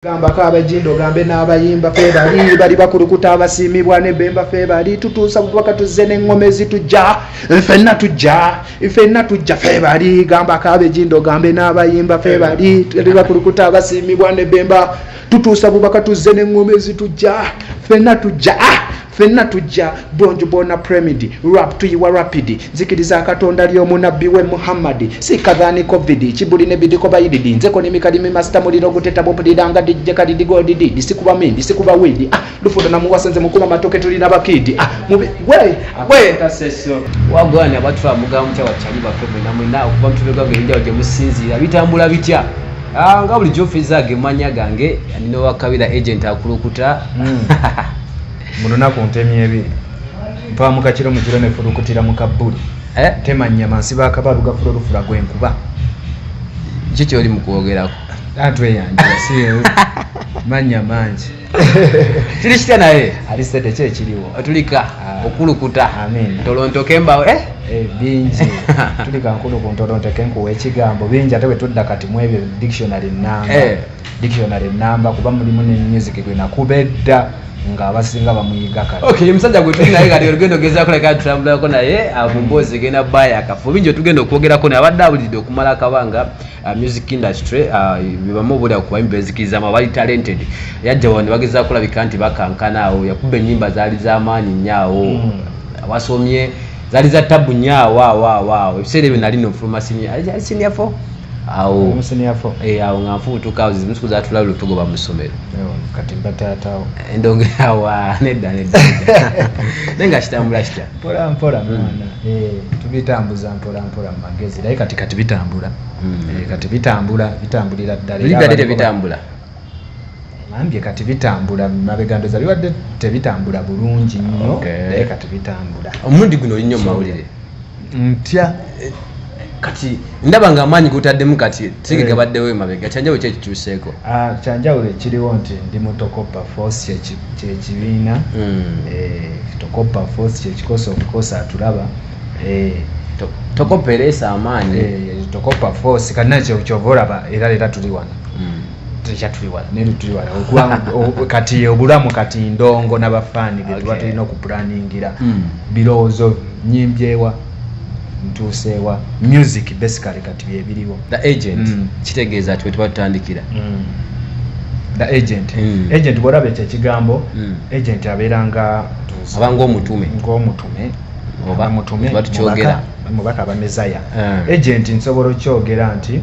Gamba kabe jindo gambe n'abayimba fe bali bakulukuta abasiimibwa ne bemba fe bali tutuusa bupaka tuzene ngome zitujja ifenna tujja fe bali gamba kabe jindo gambe n'abayimba fe bali bakulukuta abasiimibwa ne bemba tutuusa bupaka tuzene ngome zitujja fenna tujja bonjo bona premidi rap tuyiwa rapidi zikiriza katonda lyomu nabbi we Muhammadi sikadhani covid kibuli ne bidiko bayididi nzeko ne mikadimi master muliro guteta bopuliranga dijje kadidi godidi sikuba mindi sikuba widi lufudo na muwasenze mukuma matoke tulina bakidi we taseso wagwani abatwa mugamu kya wachali bafebe namwe nawo kuba mtubega gerinja waje musinzira bitambula bitya nga buli jofiza gemanya gange nino wakabira agent akulukuta munona ku ntemye ebiri mpa mukakiro mukiro ne furukutira mukabuli temanya mansi bakabaluga furufura gwenkuba kicho oli mukuogerako atwe yanje si manya manji tilishita naye alisete kye kiriwo atulika okulukuta amen tolontoke mbawo bingi tulika nkulu ku ntolontoke nkuwe ekigambo bingi ate bwe tudda kati mu ebyo dictionary namba kuba mulimu ne music gwe nakubedda nga abasinga bamuyiga kati okay musajja gwe tuli naye kati olugendo gezaako leka tutambulako naye abumbozi genda baya akafu bingi otugenda okwogerako naye abadde abulidde okumala akabanga music industry bibamu obulya kuba mbezikirizamu abali talented yajja wano bagezaako kulabika nti bakankana awo yakuba ennyimba zaali z'amaanyi nnyo abasomye zaali za tabu nnyo awo ebiseera ebyo nali nofuluma senior 4 awo awo nga nfubutuka zimusiku zatula lutugo bamusomero kati mbatatawo endongera wa nedda nenga kitambula kitya mpola mwana tubitambuza mpola magezi naye kati bitambula kati bitambulira ddala bitambula ambye kati bitambula mabegando zaliwadde tebitambula bulungi nnyo naye kati bitambula omundi guno nnyo mawulire ntya kati ndaba nga amaanyi gutaddemu kati sigabaddewo emabega kyanjawulo kyekikyuseeko kyanjawulo ekiriwo nti ndi mu Tokopa Force kyekibiina Tokopa Force kyekikosa okukosa atulaba Tokopa ereesa amaanyi Tokopa Force kati nakyo kyova olaba era tuli wano tuli wano kati obulamu kati ndongo n'abafaani betuba tulina okupulaningira birowoozo nyimbyewa ntusewa music basically kati byebiriwo the agent kitegeeza ati wetuba tutandikira the agent bw'olaba ekyo ekigambo agent abeeranga abanga omutume oba mubaka aba mezaya agent nsobola okyogera nti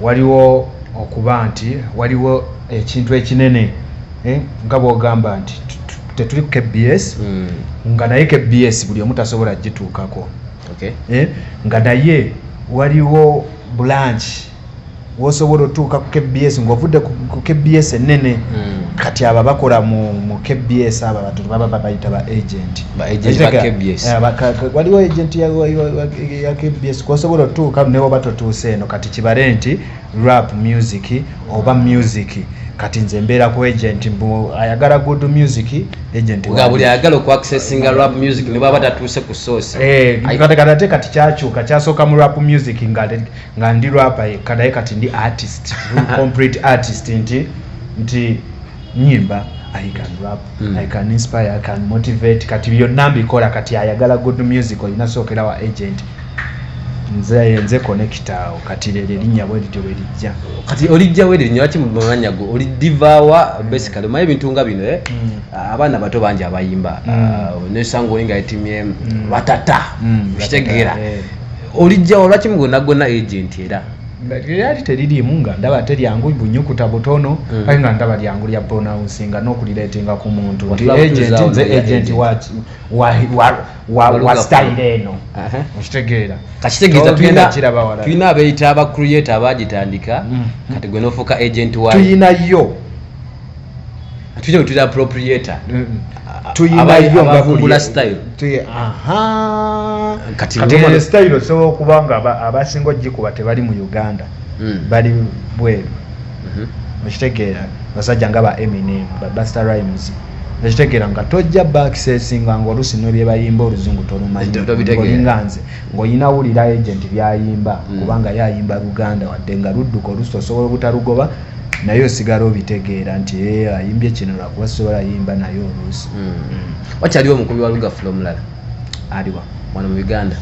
waliwo okuba nti waliwo ekintu ekinene nga bw'ogamba nti tetuli KBS nga naye KBS buli omu tasobola gituukako nga naye waliwo branch wosobola otuuka ku KBS ng'ovudde ku KBS ennene kati abo bakola mu KBS abo abantu baba bayita ba agent waliwo agent ya KBS kwosobola otuuka ne bwoba totuuse eno kati kibale nti rap music oba music kati nze mbeera ku agent mbu ayagala good music agent nga buli ayagala okuaccessinga rap music ne baba tatuuse ku source kati kyakyuka kyasooka mu rap music nga ndi rapper kati ndi artist complete artist nti nyimba I can rap I can inspire I can motivate kati byonna mbikola kati ayagala good music olina sookera wa agent nze connecta kati linnya bwe lityo belijja kati olijja we linnya laki mumanya go oli divawa basically maye bintu nga bino abaana bato bangi abayimba ne sango olinga etimye batata kitegeera olijja lwaki mugona agent era yali teririmu nga ndaba teryangu bunyukuta butono kale nga ndaba lyangu lya pronouncing n'okulireetinga ku muntu agent wa style eno okitegeera kakitegeeza tulina abeeyita aba creator abagitandika kati gwe n'ofuuka agent wa tuyinayo tulina appropriator tuyinayo nga vumbula style kati style so kubanga abasinga ogikuba tebali mu Uganda bali bweru okitegeera basajja nga ba Eminem ba Busta Rhymes okitegeera nga tojja baakisesinga ng'oluusi n'ebye bayimba oluzungu tolumanyi nze ng'olina wulira agent byayimba kubanga yayimba Luganda wadde nga ludduka oluusi osobola obutalugoba naye osigala obitegeera nti ayimbye kino lwakuba sobola yimba naye oluusi. Wakyaliwo omukubi wa lugafulo omulala aliwa wano mu Uganda?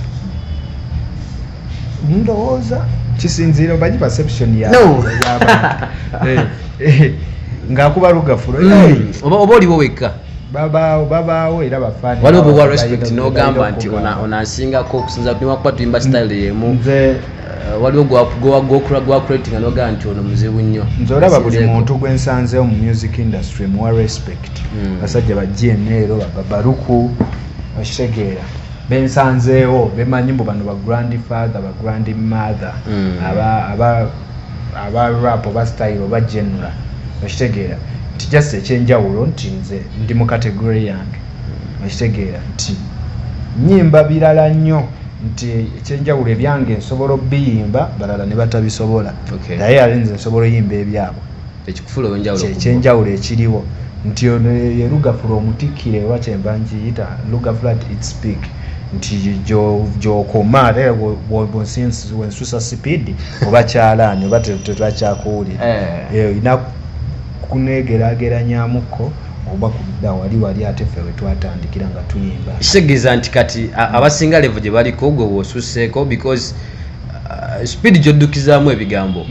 Ndowooza kisinziira obanyi perception No. ng'akuba lugafulo oba oliwo wekka babaawo era bafaani waliwo bwe respect n'ogamba nti onansingako okusinza niwakuba tuyimba style yemu. nze waliwo gwakuletinga n'ogamba nti ono muzibu nnyo. nze olaba buli muntu gwe nsanzeewo mu music industry muwa respect. basajja bajja eneero babaluku okitegeera bensanzeewo bemanyi mbu bano ba grandfather ba grandmother aba rap oba style oba general okitegeera nti just ekyenjawulo nti nze ndi mu category yange okitegeera nti nyimba birala nnyo nti ekyenjawulo ebyange nsobola obiyimba balala ne batabisobola naye ate nze nsobola oyimba ebyabwe ekyenjawulo ekiriwo nti ono ye lugafulo omutikkire oba kyemba nkiyita lugafulo at its peak nti gyokoma ate wensusa speed oba kyalaani oba tetwakyakuwulira olina kunegeraageranyamuko oba kudda wali ate ffe wetwatandikira nga tuyimba. kitegeeza nti kati abasinga level gye baliko gwe wosuseeko because speed gy'oddukizaamu ebigambo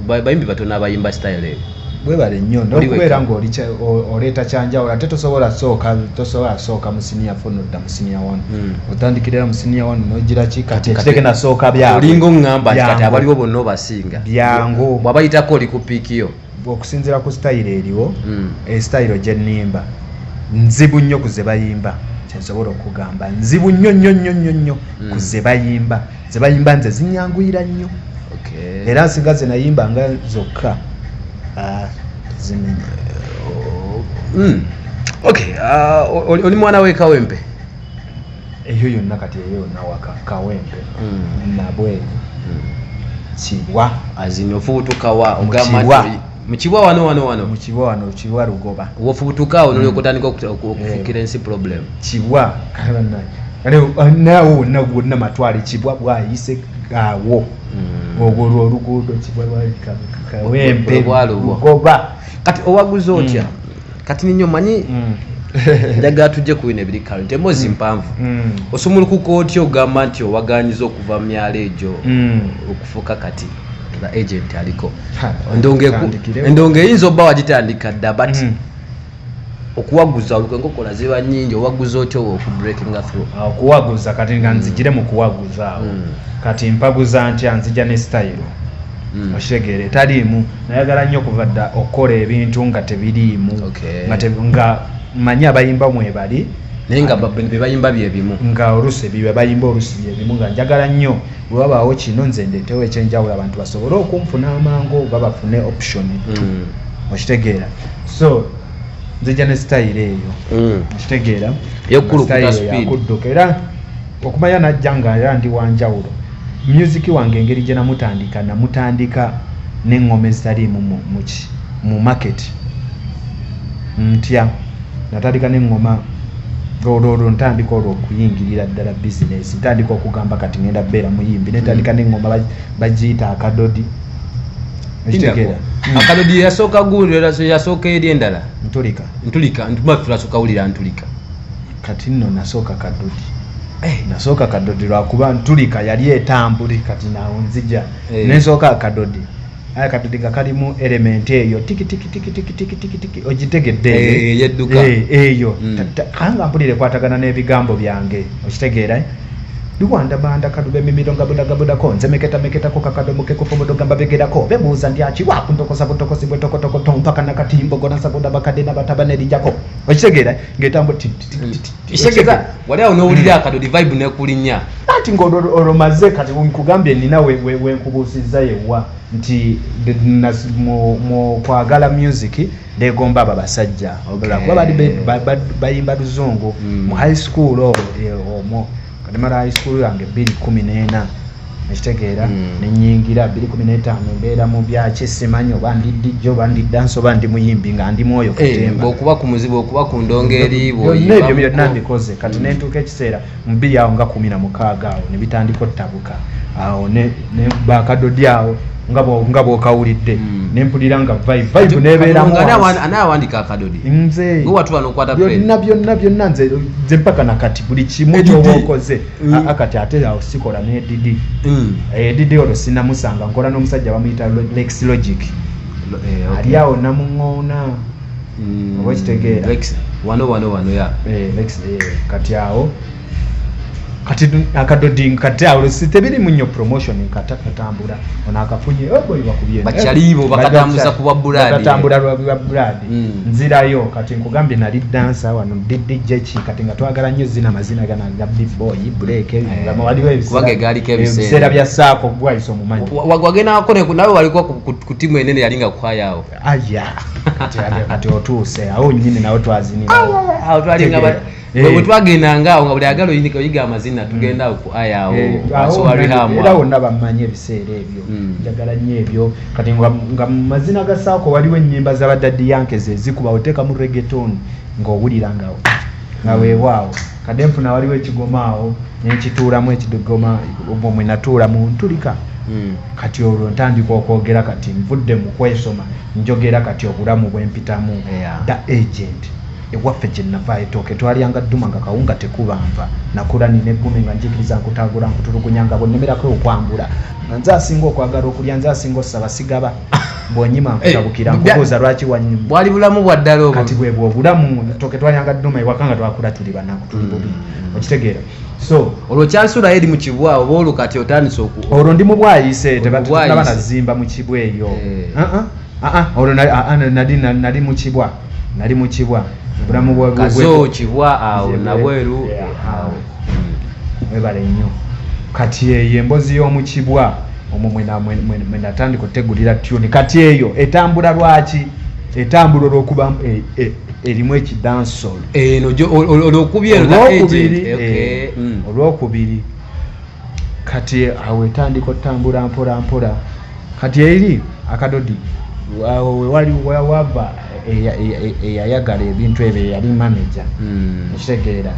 bayimbi batono abayimba style eyo. Bwebale nnyo n'okubeera ng'oleeta kyanjawulo ate tosobola sooka mu senior 4 nodda mu senior 1 otandikirira mu senior 1 n'ogira ki kati ekiteke nasooka byabwe olinga oŋŋamba nti kati abaliwo bonna obasinga byangu bw'abayitako oli ku piikiyo okusinziira ku style eriwo style gye nnimba nzibu nnyo ku ze bayimba kyensobola okugamba nzibu nnyo ku ze bayimba nze zinyanguyira nnyo era nsinga ze nayimba nga zokka oli mwana we Kawempe? Eyo yonna kati eyo yonna waka Kawempe nabwe Kibwa azino fubutuka wa ogamba Mukibwa wano Kibwa Lugoba wofubutuka ono lyokotandika okufukira ensi problem Kibwa nawo nagwonna matwale Kibwa bwayise awo ogwo oluguudo Kibwa Kawempe Lugoba kati owaguza otya kati ninyo manyi njagala tujje ku bino ebiri current embozi mpanvu osumulukuko otya ogamba nti owaganyiza okuva mu myalo egyo okufuuka kati the agent aliko endongo eyinza obba wagitandika dda but okuwaguza olukenkokola ziba nnyingi owaguza otya okubreakinga through okuwaguza kati nga nzigire mu kuwaguza awo kati mpaguza ntya nzija ne style okitegeere taliimu nayagala nnyo okuva dda okukola ebintu nga tebiriimu nga manyi abayimba mwebali naye nga bebayimba byebimu nga oluusi bebayimba oluusi byebimu nga njagala nnyo bwe wabaawo kino nze ndeetewo ekyenjawulo abantu basobole okunfuna amangu oba bafune option okitegeera so nzija ne style eyo okitegeera yakudduka era okumanya najja nga era ndi wanjawulo music wange engeri gye namutandika n'eŋŋoma ezitaliimu mu market ntya natandika n'eŋŋoma olwo ntandika olwo okuyingirira ddala bizinesi ntandika okugamba kati ngenda beera muyimbi netandika n'eŋŋoma bagiyita akadodi ekitegeera akadodi yasooka guwulira yasooka eri endala ntulika ntulika wulira ntulika kati nno nasooka kadodi nasooka kadodi lwakuba ntulika yali etambuli kati nawo nzija nensooka akadodi akadodi nga kalimu element eyo tiki ogitegedde yedduka eyo kanga mpulire kwatagana n'ebigambo byange okitegeera Luwanda kadube mimiro ngabudagabudako nze meketakako kakadomukeko fomodogamba begerako bebuuza ndyakiwaku ntokosabutokosi bwetokotoko mpaka nakatimbo gona sabuda bakadena batabanerijako okitegeera ng'etambo kitegeeza wali awo n'owulira akadodi vibe nekulinnya ati ng'olomaze kati nkugambye nina wenkubuusizza yewa nti mu kwagala music ndegomba abo basajja kuba bali bayimba luzungu mu high school omwo kadimala high school yange 2014 ekitegeera nenyingira 2015 mbeera mu byaki simanyi oba ndi dijjo oba ndi danso oba ndi muyimbi nga ndi mwoyo kutemba okuba ku muzibu okuba ku ndongeeri ebyo byonna mbikoze kati nentuuka ekiseera mu 2 awo nga 16 awo ne bitandika ottabuka awo ne bakadodi awo ngabo kawulidde nempulira nga vibe nebeera mu anawandika akadodi nze ngo watu wanokwata friend byonna nze mpaka nakati buli kimu kyobokoze akati ate awo sikola ne Didi Didi olwo sinamusanga nkola n'omusajja bamuyita Lex Logic ali awo namuŋoona oba kitegeera wano ya Lex kati awo kati akadodi kati awo sitebiri munyo promotion katambula ona akafunye boy bakubye bachalibo bakatambuza kuba buladi bakatambula lwa buladi nzirayo kati nkugambye nali dancer wano DJ kati nga twagala nnyo zina mazina gana ga big boy break nga waliwo ebisera bya saako bwaiso mumanyi wagena akone nawe walikuwa ku timu enene yalinga kwayao kati otuse awo nyine nawo twazinira awo twalinga bwe twagendanga nga buli agalo yinika yiga amazina tugenda ku ayawo so wali hamu era wonna bamanye ebiseera ebyo njagala nnyo ebyo kati nga mazina ga saako waliwo ennyimba z'abadaddi yankeze zikuba oteka mu reggaeton ng'owulira nga weewaawo kadde nfuna waliwo ekigoma awo nenkituulamu ekigoma omwe natuula mu ntulika kati olwo ntandika okwogera kati nvudde mu kwesoma njogera kati obulamu bwempitamu da agent ewaffe gye nava etooke twalyanga dduma nga kawunga tekubanva nakula nina eggume nga njikiriza nkutagula nkutulugunya nga bwennemerako okwambula nga nze asinga okwagala okulya nze asinga osaba sigaba bwonyima nkutabukira nkubuuza lwaki wanyuma bwali bulamu bwa ddala obwo kati bwe obulamu tooke twalyanga dduma ewaka nga twakula tuli banaku tuli bubi okitegeera so olwo kyansula eri mu kibwa oba olwo kati otandise olwo ndi mu bwayise tebatulaba nazimba mu kibwa eyo olwo nali mu kibwa bulamu bwa kibwa awo nabweru awo webale nnyo kati eyo embozi y'omu kibwa omwo mwe natandika otegulira tune kati eyo etambula lwaki etambula olw'okuba erimu ekidansol olwokubiri kati awo etandika otambula mpola mpola kati eri akadodi wava eyayagala ebintu ebyo yali manager ekitegeera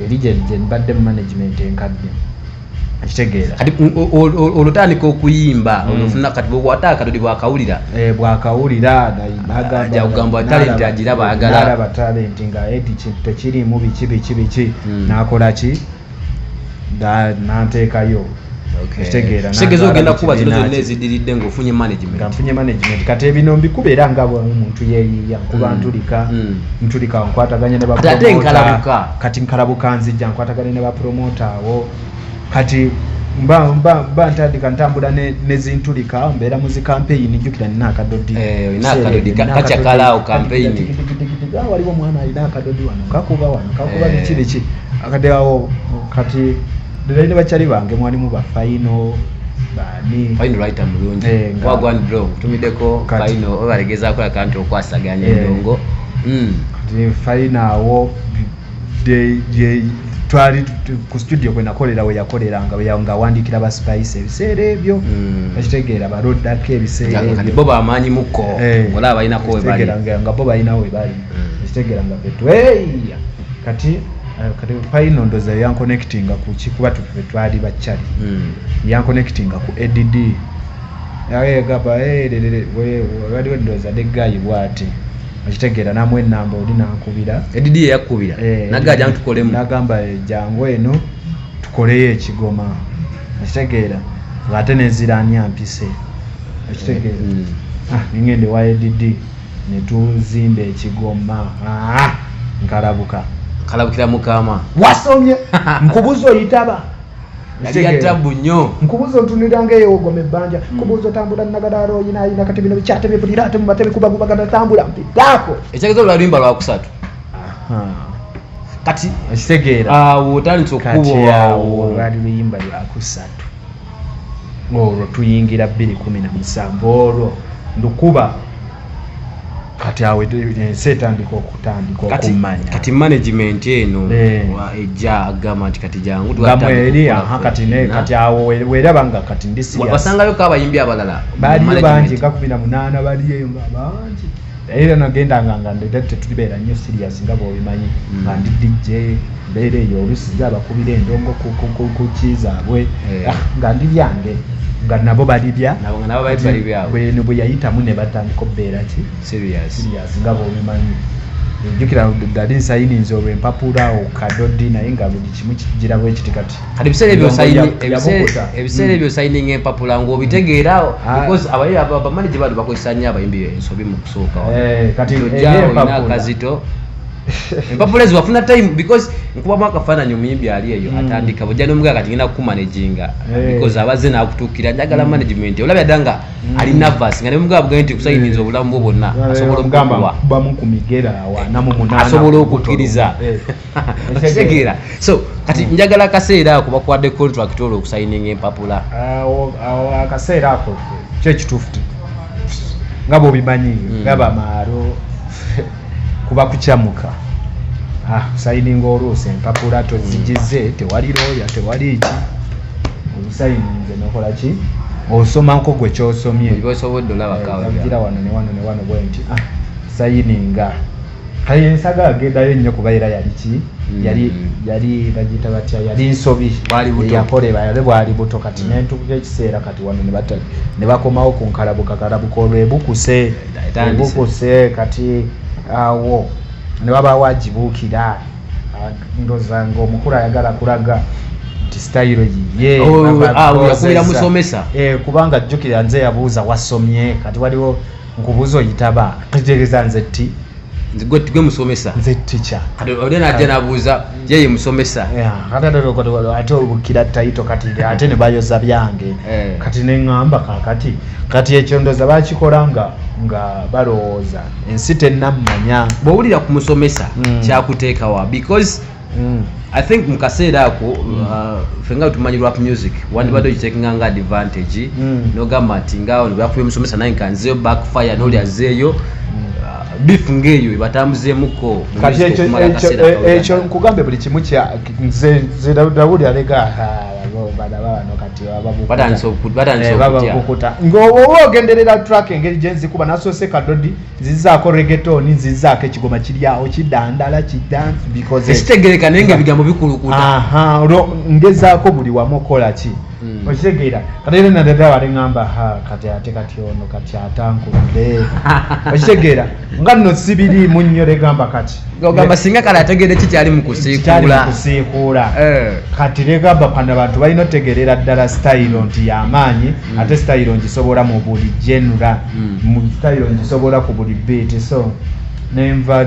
eri gye mbadde mu management enkadde ekitegeera kati olutandika okuyimba olufuna kati bw'okwata akadodi bwakawulira agamba talent agiraba agala talent nga eti tekirimu biki n'akola ki n'anteekayo kitegeeza ogenda kuba zino zonna ezidiridde ng'ofunye management kati ebino mbikuba era nga omuntu yeeyiya nkuba ntulika nkwataganye ne bapromota kati nkalabuka nzijja nkwataganye ne bapromota awo kati mba ntandika ntambula nezintulika mbeera mu zikampeyini njukira nina akadodi kacakalaawo kampeyini waliwo omwana alina akadodi wano kakuba biki akadde awo kati dere ne bakyali bange mwalimu ba final bani final writer mulungi wagwan bro tumideko final obalegeza akola kanti okwasaganya endongo the final wo de twali ku studio kwe nakolera we yakoleranga we yanga wandikira ba Spice ebiseera ebyo ekitegeera barodako ebiseera ebyo kati bo bamanyi muko ngola abalina ko we bali nga bo balina we bali ekitegeera nga betu kati final ndoza yanconnectinga ku kikuba tufe twali bakyali yanconnectinga ku ADD yagaba waliwo ndoza de guy bwati ekitegeera namwe namba oli nankubira ADD yakubira nagaja ntukolemu nagamba jangu eno tukoleyo ekigoma ekitegeera ate neziranya mpise ekitegeera ngende wa ADD netuzimba ekigoma kalabukira mukama wasomye nkubuzo yitaba ya tabu nnyo nkubuzo ntuniranga eyo ogome banja nkubuzo tambula nagadaro ina kati bino bikyate bipulira ate mubate bikuba kubagana tambula mpitako ekyagezo lwalimba lwa kusatu kati ekitegeera wotandise okubwa lwali luyimba lwa kusatu olwo tuyingira 2017 olwo ndukuba kati awe setandika okutandika okumanya kati management eno ejja agamba nti kati jangu twatandika kati awo werabanga kati ndi serious wabasangayo kabayimbi abalala bali bangi ka 18 baliyo bangi era nagenda nga ndete tulibeera nnyo serious nga bwobimanyi nga ndi DJ mbeera eyo olusi zaba kubira endongo ku kizaabwe nga ndi byange nga nabo balibya nabo balibya bwe bwe yayitamu ne batandika obbeera ki serious nga bw'obimanyi jjukira dali nsayiniza olw'empapula okadodi naye nga buli kimu kigira bwe kiti kati ebiseera ebyo sayininga empapula ng'obitegeera because abamanije bado bakozesa nnyo abayimbi ensobi mu kusooka kati olina akazito empapula ezo wafuna time because nkubamu akafaananyi omuyimbi ali eyo atandika bwojja n'omugaa kati ngenda kukumanaginga because abaze n'akutuukira njagala management olabya dda nga ali nervous nga ne mugaa bugaye nti kusayiniza obulamu bwo bwonna asobola asobola okukkiriza okitegeera so kati njagala akaseera ako bakuwadde contract olwo okusayininga empapula akaseera ako kyekituufu nga bw'obimanyi ngabamaalo kuba kucyamuka sayininga oluusi empapula tozigize tewali looya tewali ki obusayininze nokola ki osomako gwe kyosomye gira wano ne wano ne wano bwe nti sayininga kale ensaga agendayo ennyo kuba era yali ki yali bagiyita batya yali nsobi yakoleba yali bwali buto kati nentukuka ekiseera kati wano ne bakomawo ku nkalabuka olwebukuse kati awo ne baba wagibuukira ndoza ng'omukulu ayagala kulaga nti style yiye yakubira musomesa kubanga jjukira nze yabuuza wasomye kati waliwo nkubuuza oyitaba kitegeeza nze ti gwe musomesa nze teacher kati ode najja nabuuza yeye musomesa ate obukira tayito kati ate ne bayoza byange kati neŋŋamba kati ekyo ndoza bakikola nga balowooza ensi tennammanya bw'owulira ku musomesa kyakuteekawa because I think mu kaseera ako fenga tumanyi rap music wandibadde okiteekinga nga advantage n'ogamba nti ngaawo ne bakubye musomesa naye nkanzeyo backfire n'oli azeeyo beef ng'eyo ebatambuzeemuko kati ekyo nkugambe buli kimu nze Dawudi alega bababukuta ng'oba ogenderera track engeri gye nzikuba nasoose kadodi nzizaako reggaeton nzizaako ekigoma kiri awo kidandala kidansi because ekitegereka naye ng'ebigambo bikulukuta ngezaako buli wamu okola ki okitegeera kati era nadada wali ŋŋamba kati ono kati atankudde okitegeera nga nno sibiriimu nnyo legamba kati ogamba singa kale ategeere kikyali mu kusiikuula kati legamba pano abantu balina otegerera ddala style nti yamaanyi ate style ngisobola mu buli genera mu style ngisobola ku buli beat so nenva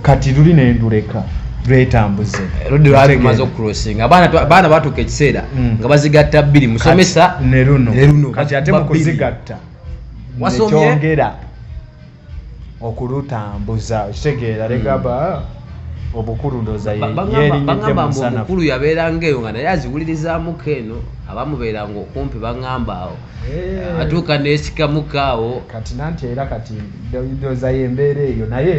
kati luli nenduleka lwetambuze maze okucrossinga abaana batuuka ekiseera nga bazigatta bbiri musomesa ne luno kati ate mu kuzigatta nekyongera okulutambuza okitegeera legaba obukulu ndoza bagamba mbu omukulu yabeeranga eyo nga naye aziwulirizamuko eno abamubeeranga okumpi baŋŋamba awo atuuka neesikamukaawo kati nanti era kati ndoza yembeera eyo naye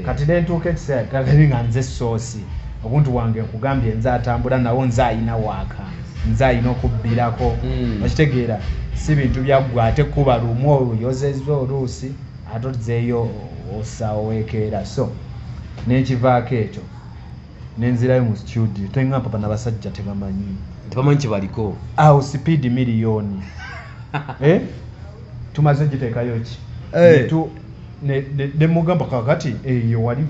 kati nentuuka ekiseera kali nga nze soosi obuntu wange nkugambye nze atambula nawo nze ayina waaka nze ayina okubbirako okitegeera si bintu byaggwa ate kuba lumu oyozeza oluusi ate ozeeyo osaweekeera so nenkivaako ekyo nenzirayo mu studio tenga papa n'abasajja tebamanyi kyebaliko awo speed miliyoni tumaze giteekayo ki nemugamba kakati eyo wali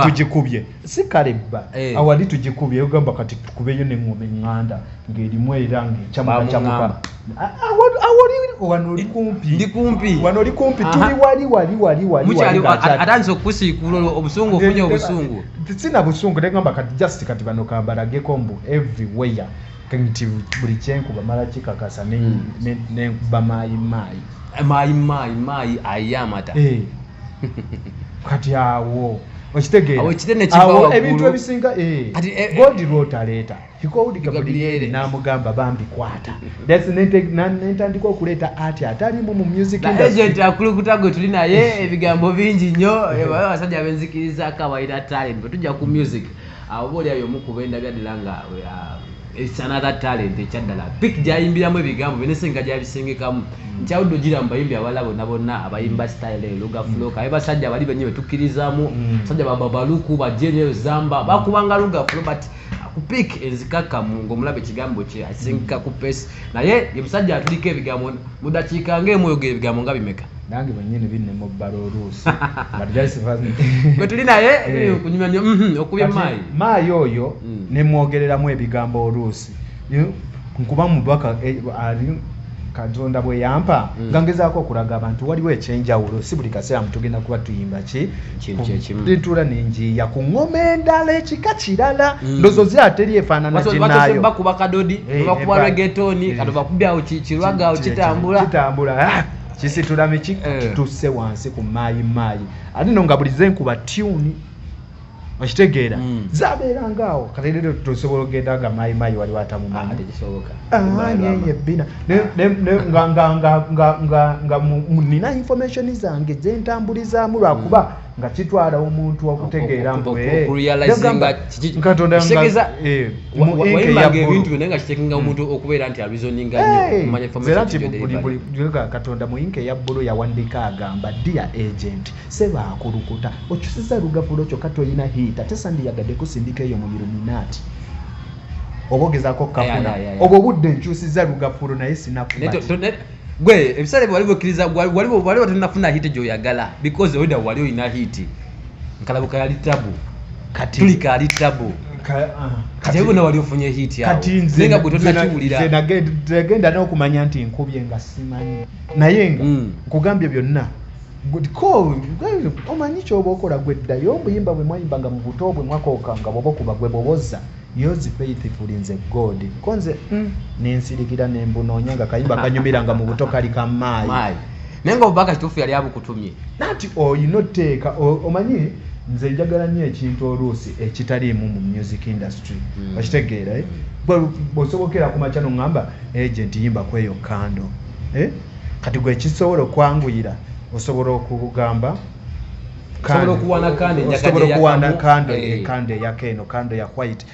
tugikubye si kalebba awali tugikubye ogamba kati tukubeyo neŋŋoma eŋŋanda ng'erimu era ng'ekyamuka wano oli kumpi tuli wali atandise okukusiikuula obusungu ofunye obusungu sina busungu negamba kati just kati bano kambalageko mbu everywhere nti buli kyenkuba mala kikakasa nenkuba maayi ayamata kati awo okitegeera ebintu ebisinga godi lwotaleeta hikowudiga buliyeri n'amugamba bambikwata nentandika okuleeta ati atalimu mu music agent akulukuta gwe tuli naye ebigambo bingi nnyo abasajja benzikirizaako abalina talent bwe tujja ku music abo booli ayo omukuba endabyadira nga it's another talent ekyaddala pik gyayimbiramu ebigambo byenesenga gyabisengekamu nkyawudde ogira mu bayimbi abalala bonna abayimba style eluga floka aye basajja bali benye betukkirizamu basajja bababaluku bajeneyo zamba bakubanga luga flo but kupik enzikaka mungo mulabe kigambo kye asinka ku pace naye yemusajja atulika ebigambo mu dakiika ng'emuyogera ebigambo nga bimeka nange bwennyini binne mu bbala oluusi bwe tuli naye kunyumya okubya maayi oyo ne mwogereramu ebigambo oluusi nkuba mubaka ali Katonda bwe yampa nga ngezaako okulaga abantu waliwo ekyenjawulo si buli kaseera mutugenda kuba tuyimba litula ninjiya ku ngoma endala ekika kirala ndozo zateri efaanana ginaayo bakuba kadodi bakuba reggaetoni kati bakubyawo kirwagawo kitambula kisitula miki tusse wansi ku maayi ate no nga buli zenkuba tune okitegeera zabeerangaawo kati leero tosobola okugenda nga maayi wali watamumanyi yebbina nga nina information zange zentambulizaamu lwakuba nga kitwala omuntu okutegeera Katonda mu yinka eya bbulu yawandika agamba Dear Agent sebakulukuta okyusiza lugafulo kyokka toyina hiita tesandiyagadde kusindika eyo mu Illuminati obogezaako kafuna obwo budde nkyusiza lugafulo naye sinakuba gwe ebisale waliwo okkiriza waliwo tennafuna hiti gy'oyagala because weda wali olina hiti nkalabuka yali tabu tulika ali tabu kati ebona wali ofunye hiti yawo nenga bwe tonnakiwulira nagenda n'okumanya nti nkubye nga simanyi naye nga nkugambye byonna omanyi kyoba okola gwe ddayo obuyimba bwe mwayimbanga mu buto bwe mwakookanga bwoba okuba gwe bwoboza yours faithful nze God konze nensirikira nembunoonya nga kayimba kanyumiranga mu buto kali kamaayi nenga obubaka kituufu yali abukutumye nati oyina otteeka omanyi nze njagala nnyo ekintu oluusi ekitaliimu mu music industry okitegeera bw'osobokera ku makya n'oŋŋamba agent yimba kweyo kando kati gwe kisobola okwanguyira osobola okugamba osobola okuwana kando yakeno kando ya white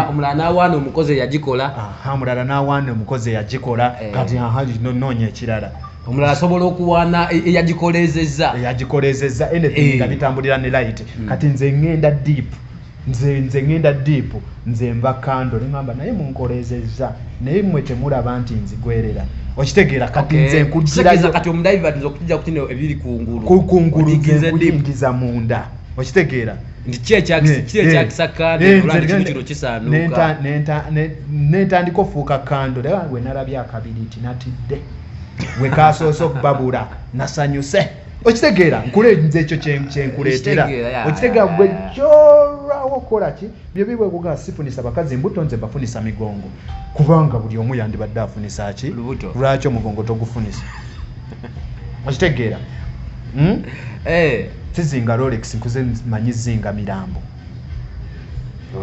omulala n'awaana omukozi eyagikola omulala n'awaana omukozi eyagikola kati noonya ekirala omulala asobola okuwaana eyagikoleezezza anything nga bitambulira ne light kati nze ngenda deep nze nva kando neŋŋamba naye munkoleezezza naye mmwe temulaba nti nzigwerera okitegeera kati nze nkugirayo kati omudiver nze okujja kutino ebiri kungulu nkuyingiza munda okitegeera nti kyekisa kando olwani kino kino kisaanuuka nentandika ofuuka kando naye we nalabye akabiri nti natidde we kasoose okubabula nasanyuse okitegeera nkulenze ekyo kyenkuleetera okitegeera gwe kyolwawo okukola ki byo bibwe kugaa sifunisa bakazi mbuto nze bafunisa migongo kubanga buli omu yandibadde afunisa ki lwaki omugongo togufunisa okitegeera sizinga Rolex nkuze manyi zinga mirambo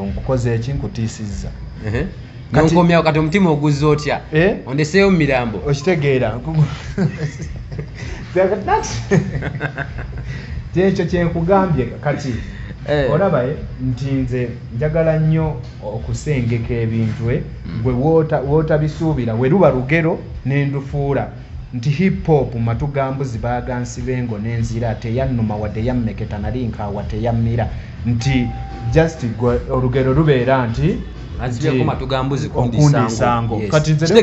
nkukoze eki nkutiisizza nkomyawo kati omutima oguzza otya ondeseeyo mu mirambo okitegeera kyekyo kyenkugambye kati olaba nti nze njagala nnyo okusengeka ebintu gwe wootabisuubira we luba lugero nendufuula nti hip hop matugambuzi bagansi bengo n'enzira teyannuma wadde yammeketa nali nkaawa teyammira nti just olugero lubeera nti azibeko matugambuzi kundisango kati nze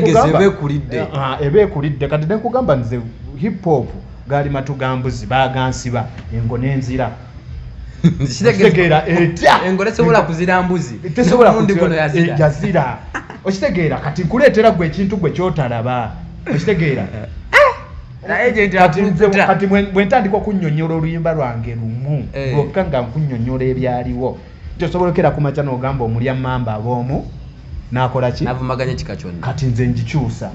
ebeekulidde kati nekugamba nze hip hop gali matugambuzi bagansiba engo n'enzira kitegeera etya engo tesobola kuzira mbuzi tesobola yazira okitegeera kati nkuleetera gwe ekintu gwe kyotalaba okitegeera kati bwe ntandika okunnyonnyola oluyimba lwange lumu lwokka nga nkunnyonnyola ebyaliwo tosobolokera ku makya n'ogamba omulya mamba ab'omu n'akola ki n'avumaganya ekika kyonna kati nze ngikyusa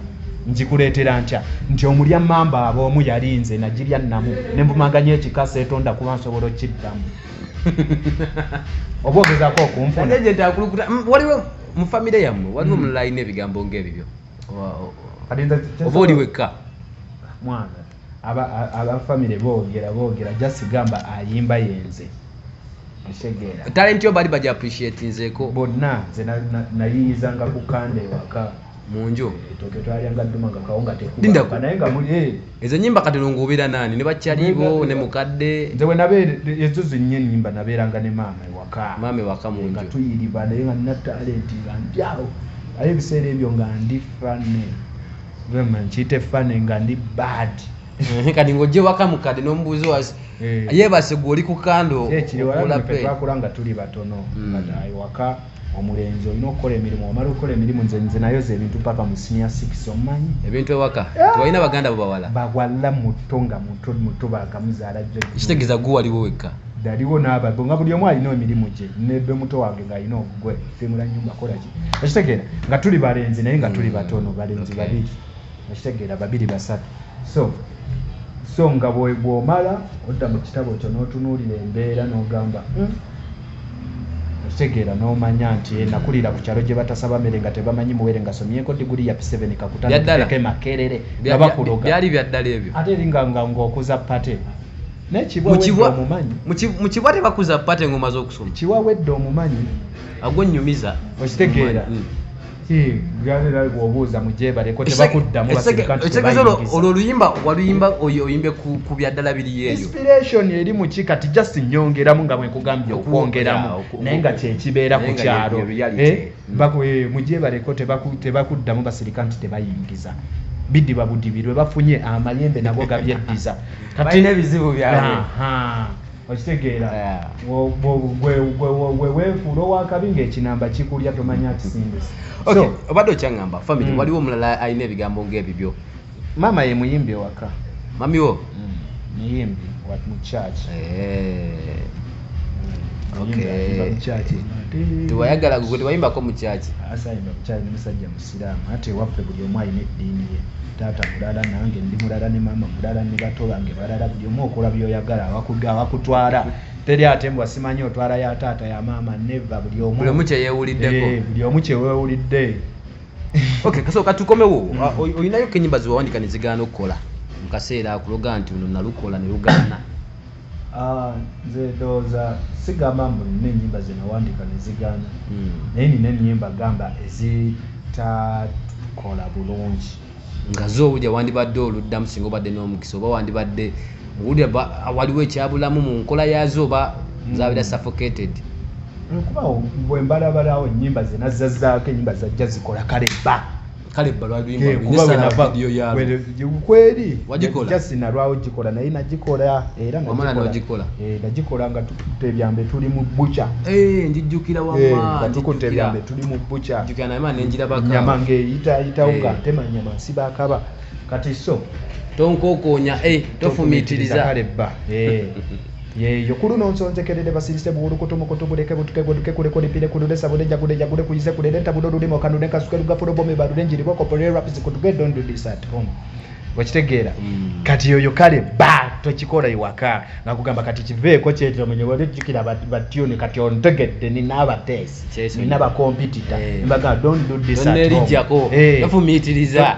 njikuleetera ntya nti omulya mamba ab'omu yali nze nagirya nnamu ne nvumaganya ekika seetonda kuba nsobola okiddamu oba ogezaako okunfuna waliwo mu famire yammwe waliwo omulala alina ebigambo ng'ebibyo oba oli wekka mwana abafamire boogera jasigamba ayimba yenze talenti yo bali baja appreciate nzeko bonna nze nayiyizanga ku kanda ewaka munjo etoke twalyanga dduma nga kawunga Linda tekuba naye nga muli ezo nyimba kati longobera nani ne bakyalibo ne mukadde nze bwe nabeera ezo zennya ennyimba nabeeranga ne maama ewaka mame waka munjo nga tuyiriba naye nga nina talenti nga ndyawo aye ebiseera ebyo nga ndi fane nkiyite fane nga ndi bad kati ng'ojje waka mukadde n'omubuuzi wasi yeebase gwe oli ku kando twakula nga tuli batono ewaka omulenzi olina okukola emirimu omala okukola emirimu nze nayoza ebintu paka mu senior 6 omumanyi ebintu ewaka tebalina baganda bo bawala bawala muto nga muto bakamuzaala kitegeeza gwe waliwo wekka daliwo n'ababo nga buli omu alina emirimu gye nebbe muto wange ng'alina ogugwe femula nyumba kolaki okitegeera nga tuli balenzi naye nga tuli batono balenzi babiri okitegeera 2-3 so nga bw'omala odda mu kitabo kyo n'otunuulira embeera n'ogamba okitegeera n'omanya nti nakulira ku kyalo gye batasaba mmere nga tebamanyi muwere nga somyeko diguli ya P7 kakutandike makerere nga bakuloga byali byaddala ebyo ate eringa ng'okuza pate nekibwa omumanyi mu kibwa tebakuza pate ng'omaze okusoma kiwawedde omumanyi agwonnyumiza okitegeera galera bw'obuuza mujebaleko tebakuddamu olwo oluyimba waluyimba oyimbe ku byaddala biri eyo inspiration eri mu ki kati just nyongeramu nga bwekugambye okwongeramu naye nga kyekibeera ku kyalo mujebaleko tebakuddamu basirika nti tebayingiza bidiba budibirwe bafunye amayembe nago gabyeddiza balina ebizibu byabwe okitegeera weweefuula owakabi ng'ekinamba kikulya tomanya kisingisa obadde okyaŋŋamba family waliwo omulala alina ebigambo ng'ebibyo maama ye muyimbi ewaka mamiwo muyimbi mu church tewayagala gwe tewayimbako mu kyaki asayimba mukyali musajja musiraamu ate waffe buli omu alina eddiini ye taata mulala nange ndi mulala ne maama mulala ne bato bange balala buli omu okola byoyagala awakutwala teri ate mbwa simanyi otwala ya taata ya maama neva buli omu kyeyewuliddeko buli omu kyewewulidde kasooka tukomewo olinayo kenyimba ziwawandika ne zigaana okukola mu kaseera akuloga nti uno nalukola ne lugaana nze ndowooza sigamba mbu nina ennyimba zinawandika ne zigaana naye nina ennyimba gamba ezitakola bulungi nga zoowulya wandibadde oluddamu singa obadde n'omukisa oba wandibadde owulira waliwo ekyabulamu mu nkola yaazo oba zaabira suffocated kuba bwe mbalabalawo ennyimba ze nazazzaako ennyimba zajja zikola kale kweri sinalwawo gikola naye nagikola era nagikola nga tukutte ebyambe tuli mu buca njijjukira nga tukutte ebyambe tuli mu buca nyama ng'eyitayitawo nga ntema nyama nsibakaba kati so tonkookonya tofumiitiriza kale bba yeyo kuluno nsonzekerere basirise buwulukutomukutu buleke butuke buduke kuleko lipire kulule sabule jagude jagude kuyise kulele tabudo lulimo kanule kasukeru gafuro bome balule njiriko kopolera rapisi kutuge don't do this at home wakitegeera kati yoyo kale ba tokikola iwaka nakugamba kati kiveeko kyetiro mwenye walejjukira batyuni kati ontegedde nina abatesi nina bakompitita mbaga don't do this at home tofumiitiriza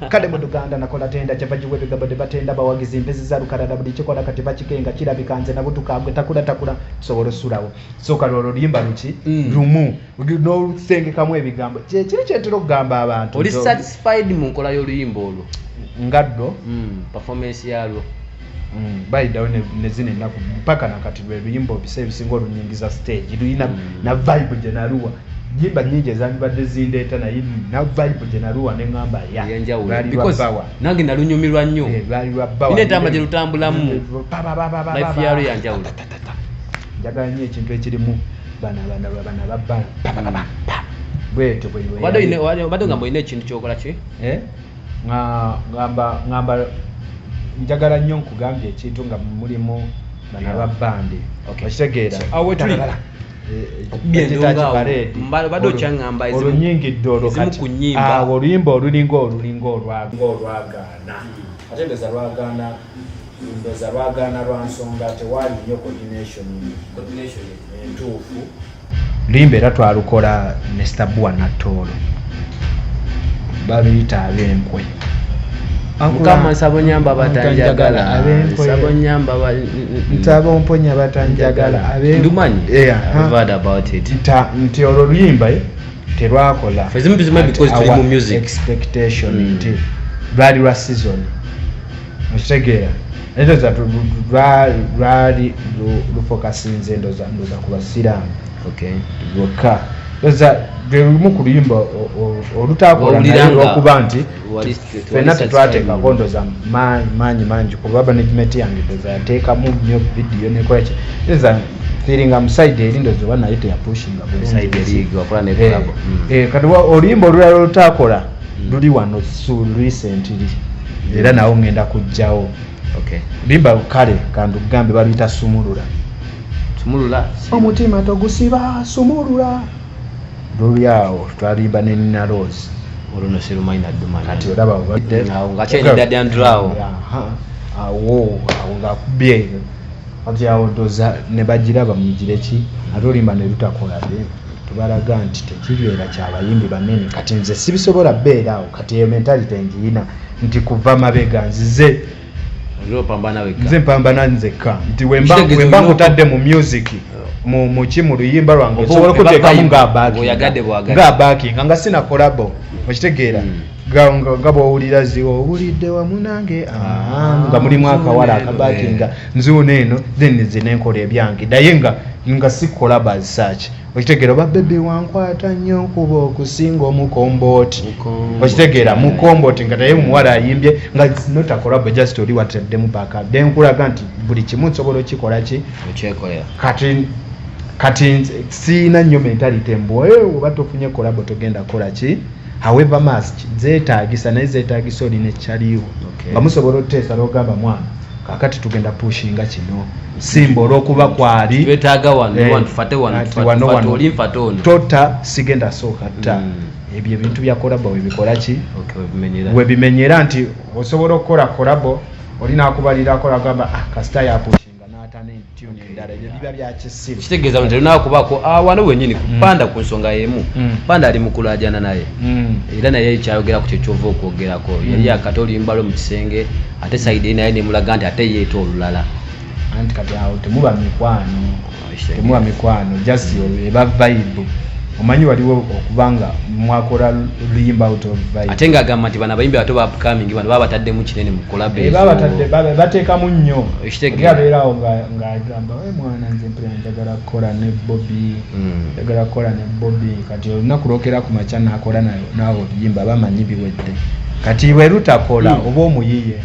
kale mu Uganda nakola tenda kyabajiwe bigabo de batenda bawagiza impezi za lukalala buli kikola kati bakikenga kirabika nze nabo tukagwe takula sobolo sulawo soka lolo limba luki lumu no sengekamu ebigambo kiri kyetero kugamba abantu oli satisfied mu nkola y'oluyimba olwo ngaddo performance yalwo bayidawo nezine naku mpaka nakati lwebiyimba obise ebisinga olunyingiza stage luyina na vibe gye naluwa jimba nyingi ezandibadde zindeeta naye na vibe gye naluwa ne ŋŋamba nange nalunyumirwa nnyo ina entamba gye lutambulamu life yalo yanjawulo njagala nnyo ekintu ekirimu bana babbala bwetyo obadde ngamba olina ekintu kyokola ki ŋŋamba njagala nnyo nkugambye ekintu nga mulimu bana babbandi okitegeera badde okyaŋŋamba olunyingidde ezimu ku nnyimba oluyimba olulinga olwagaana ate ndoza lwagaana lwa nsonga tewali nnyo coordination entuufu luyimba era twalukola ne Stabua Natoolo baluyita ab'enkwe Mukama Sabonyamba batanjagala Sabonyamba Ntabomponya batanjagala Ndumanyi I've heard about it nti olwo luyimba terwakola for example because tuli mu music expectation nti lwali lwa season okitegeera endoza lwali lufokasinze endoza ku basiraamu okay lwokka endoza lumu ku luyimba olutakola naye lwokuba nti ffenna tetwateekako ndoza maanyi mangi kuba management yange ndoza yateekamu nnyo vidiyo nekolaki endoza feelinga musaidi eri ndoza oba naye teyapushinga kati oluyimba olulala olutakola luli wano recently era nawo ngenda kujjawo limba kale kandugambe baluyita sumulula omutima togusiba sumulula lulyawo twalimba ne Nina Rose oluno sirumaina dumana kati olaba ngacheni dadyandrawo awo ngakubye kati awo doza ne bagiraba mugireki ate olimba ne lutakola tubalaga nti tekibeera kyabayimbi banene kati nze sibisobola beera awo kati eyo mentality njiyina nti kuva mabega nzize nze mpambana nzekka nti wemba nkutadde mu music mu luyimba lwange osobola okuteekamu nga backing nga sina kolabo okitegeera nga bwowulira owulidde wamu nange nga mulimu akawala akabakinga nziwuna eno then nze nenkola ebyange naye nga si kolabo as such okitegeera oba bebe wankwata nnyo nkuba okusinga omukombooti okitegeera mukombooti nga naye muwala ayimbye nga notakolabo just oli wataddemu paka then nkulaga nti buli kimu nsobola okikola ki kati siina nnyo mentality mbwe oba tofunye kolabo togenda kola ki however much zeetaagisa naye zeetaagisa olina ekyaliwo nga musobola oteesa n'ogamba mwana kakati tugenda pushinga kino simba olw'okuba kwali twetaaga wano tota sigenda sooka tta ebyo ebintu bya kolabo webikola ki webimenyera nti osobola okukola kolabo olina akubalira akola gamba kasita yapushinga n'atana tune endala ebyo biba byakisiru kitegeeza nti olina okubaako wano wenyini kupanda ku nsonga y'emu panda ali mukulajana naye era naye kyayogera ku kyo kyova okwogerako yali akati oluyimba lwe mu kisenge ate saidi naye nemulaga nti ate yeeta olulala anti kati awo temuba mikwano just eba vibe omanyi waliwo okubanga mwakola luyimba out of vibe ate ng'agamba nti bano abayimbi bato ba upcoming bano baba bataddemu kinene mu kolabe bateekamu nnyo abeerawo ng'agamba mwana nze mpira njagala kukola ne Bobby kati olunaku lwokera ku makya n'akola naawe oluyimba bamanyi biwedde kati bwe lutakola oba omuyiye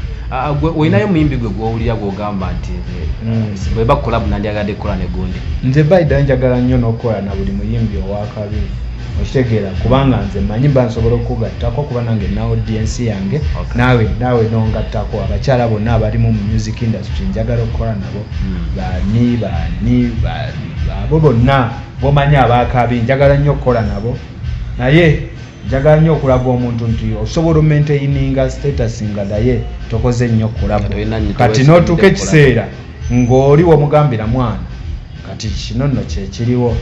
olinayo muyimbi gwe gwowulira gwogamba nti bwe bakolabu nandyagadde kukola ne gundi nze baida njagala nnyo n'okukola na buli muyimbi owakabi okitegeera kubanga nze manyi mba nsobola okugattako kuba nange na audience yange naawe nongattako abakyala bonna abalimu mu music industry njagala okukola nabo bani abo bonna bomanyi abakabi njagala nnyo okukola nabo naye njagala nnyo okulaga omuntu nti osobola omaintaininga status nga naye tokoze nnyo okulabo kati n'otuuka ekiseera ng'oli womugambira mwana kati kino nno kyekiriwo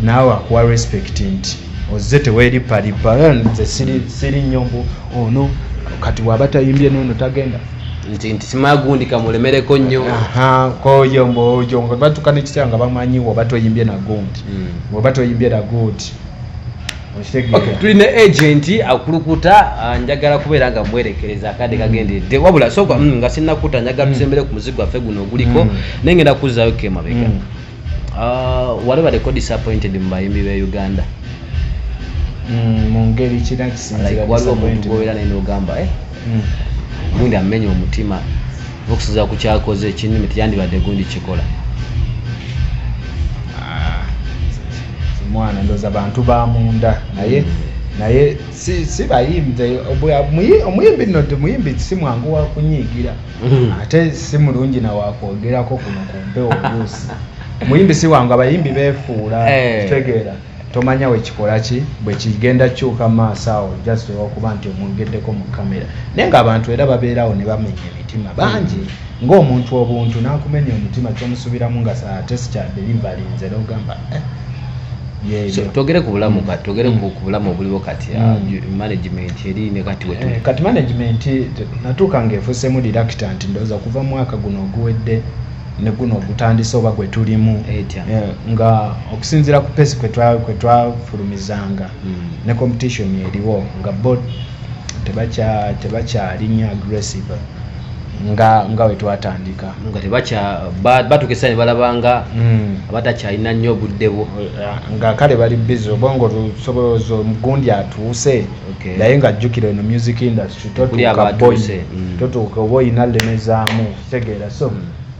naawe akuwa respect nti ozze teweeripalipa nze siri nnyombu ono kati waba tayimbye noono tagenda nti simaya gundi kamulemereko nnyo koyo nga batuuka n'ekiseera nga bamanyi woba toyimbye na gundi woba toyimbye na gundi tulina agent akulukuta njagala kubeera nga mwerekereza akadde kagendedde wabula soka nga sinnakuta njagala tusembere ku muzigo waffe guno oguliko naye ngenda kuzaayo kemabega wali badeko disappointed mu bayimbi be Uganda mu ngeri waliwo omuntu gobeera naye n'ogamba gundi amenya omutima okusinziira ku kyakoze ekinimi teyandibadde gundi kikola mwana ndoza bantu ba munda naye si bayimbi omuyimbi nno muyimbi si mwangu wa kunyiigira ate si mulungi na wakwogerako kuno kumpewo oluusi muyimbi si wangu abayimbi beefuula kitegeera tomanya wekikola ki bwe kigenda kyuka maaso awo just olwokuba nti omwogeddeko mu kamera naye ng'abantu era babeerawo ne bamenya emitima bangi ng'omuntu obuntu n'akumenya omutima kyomusubiramu nga ate sikyadelivalinze n'ogamba togere ku bulamu togere ku bulamu obuliwo kati management eri ne kati wetu kati management natuuka ng'efuusemu reluctant ndowooza kuva mwaka guno oguwedde ne guno gutandise oba gwe tulimu nga okusinzira ku pesi kwe twafulumizanga ne competition eriwo nga board tebakyalinya aggressive nga we twatandika nga batukisa ne balabanga abatakyalina nnyo obuddebo nga kale bali busy obongo lusobolozo mugundi atuuse naye nga jjukira eno music industry totuuka oba oyina lemezaamu kitegeera so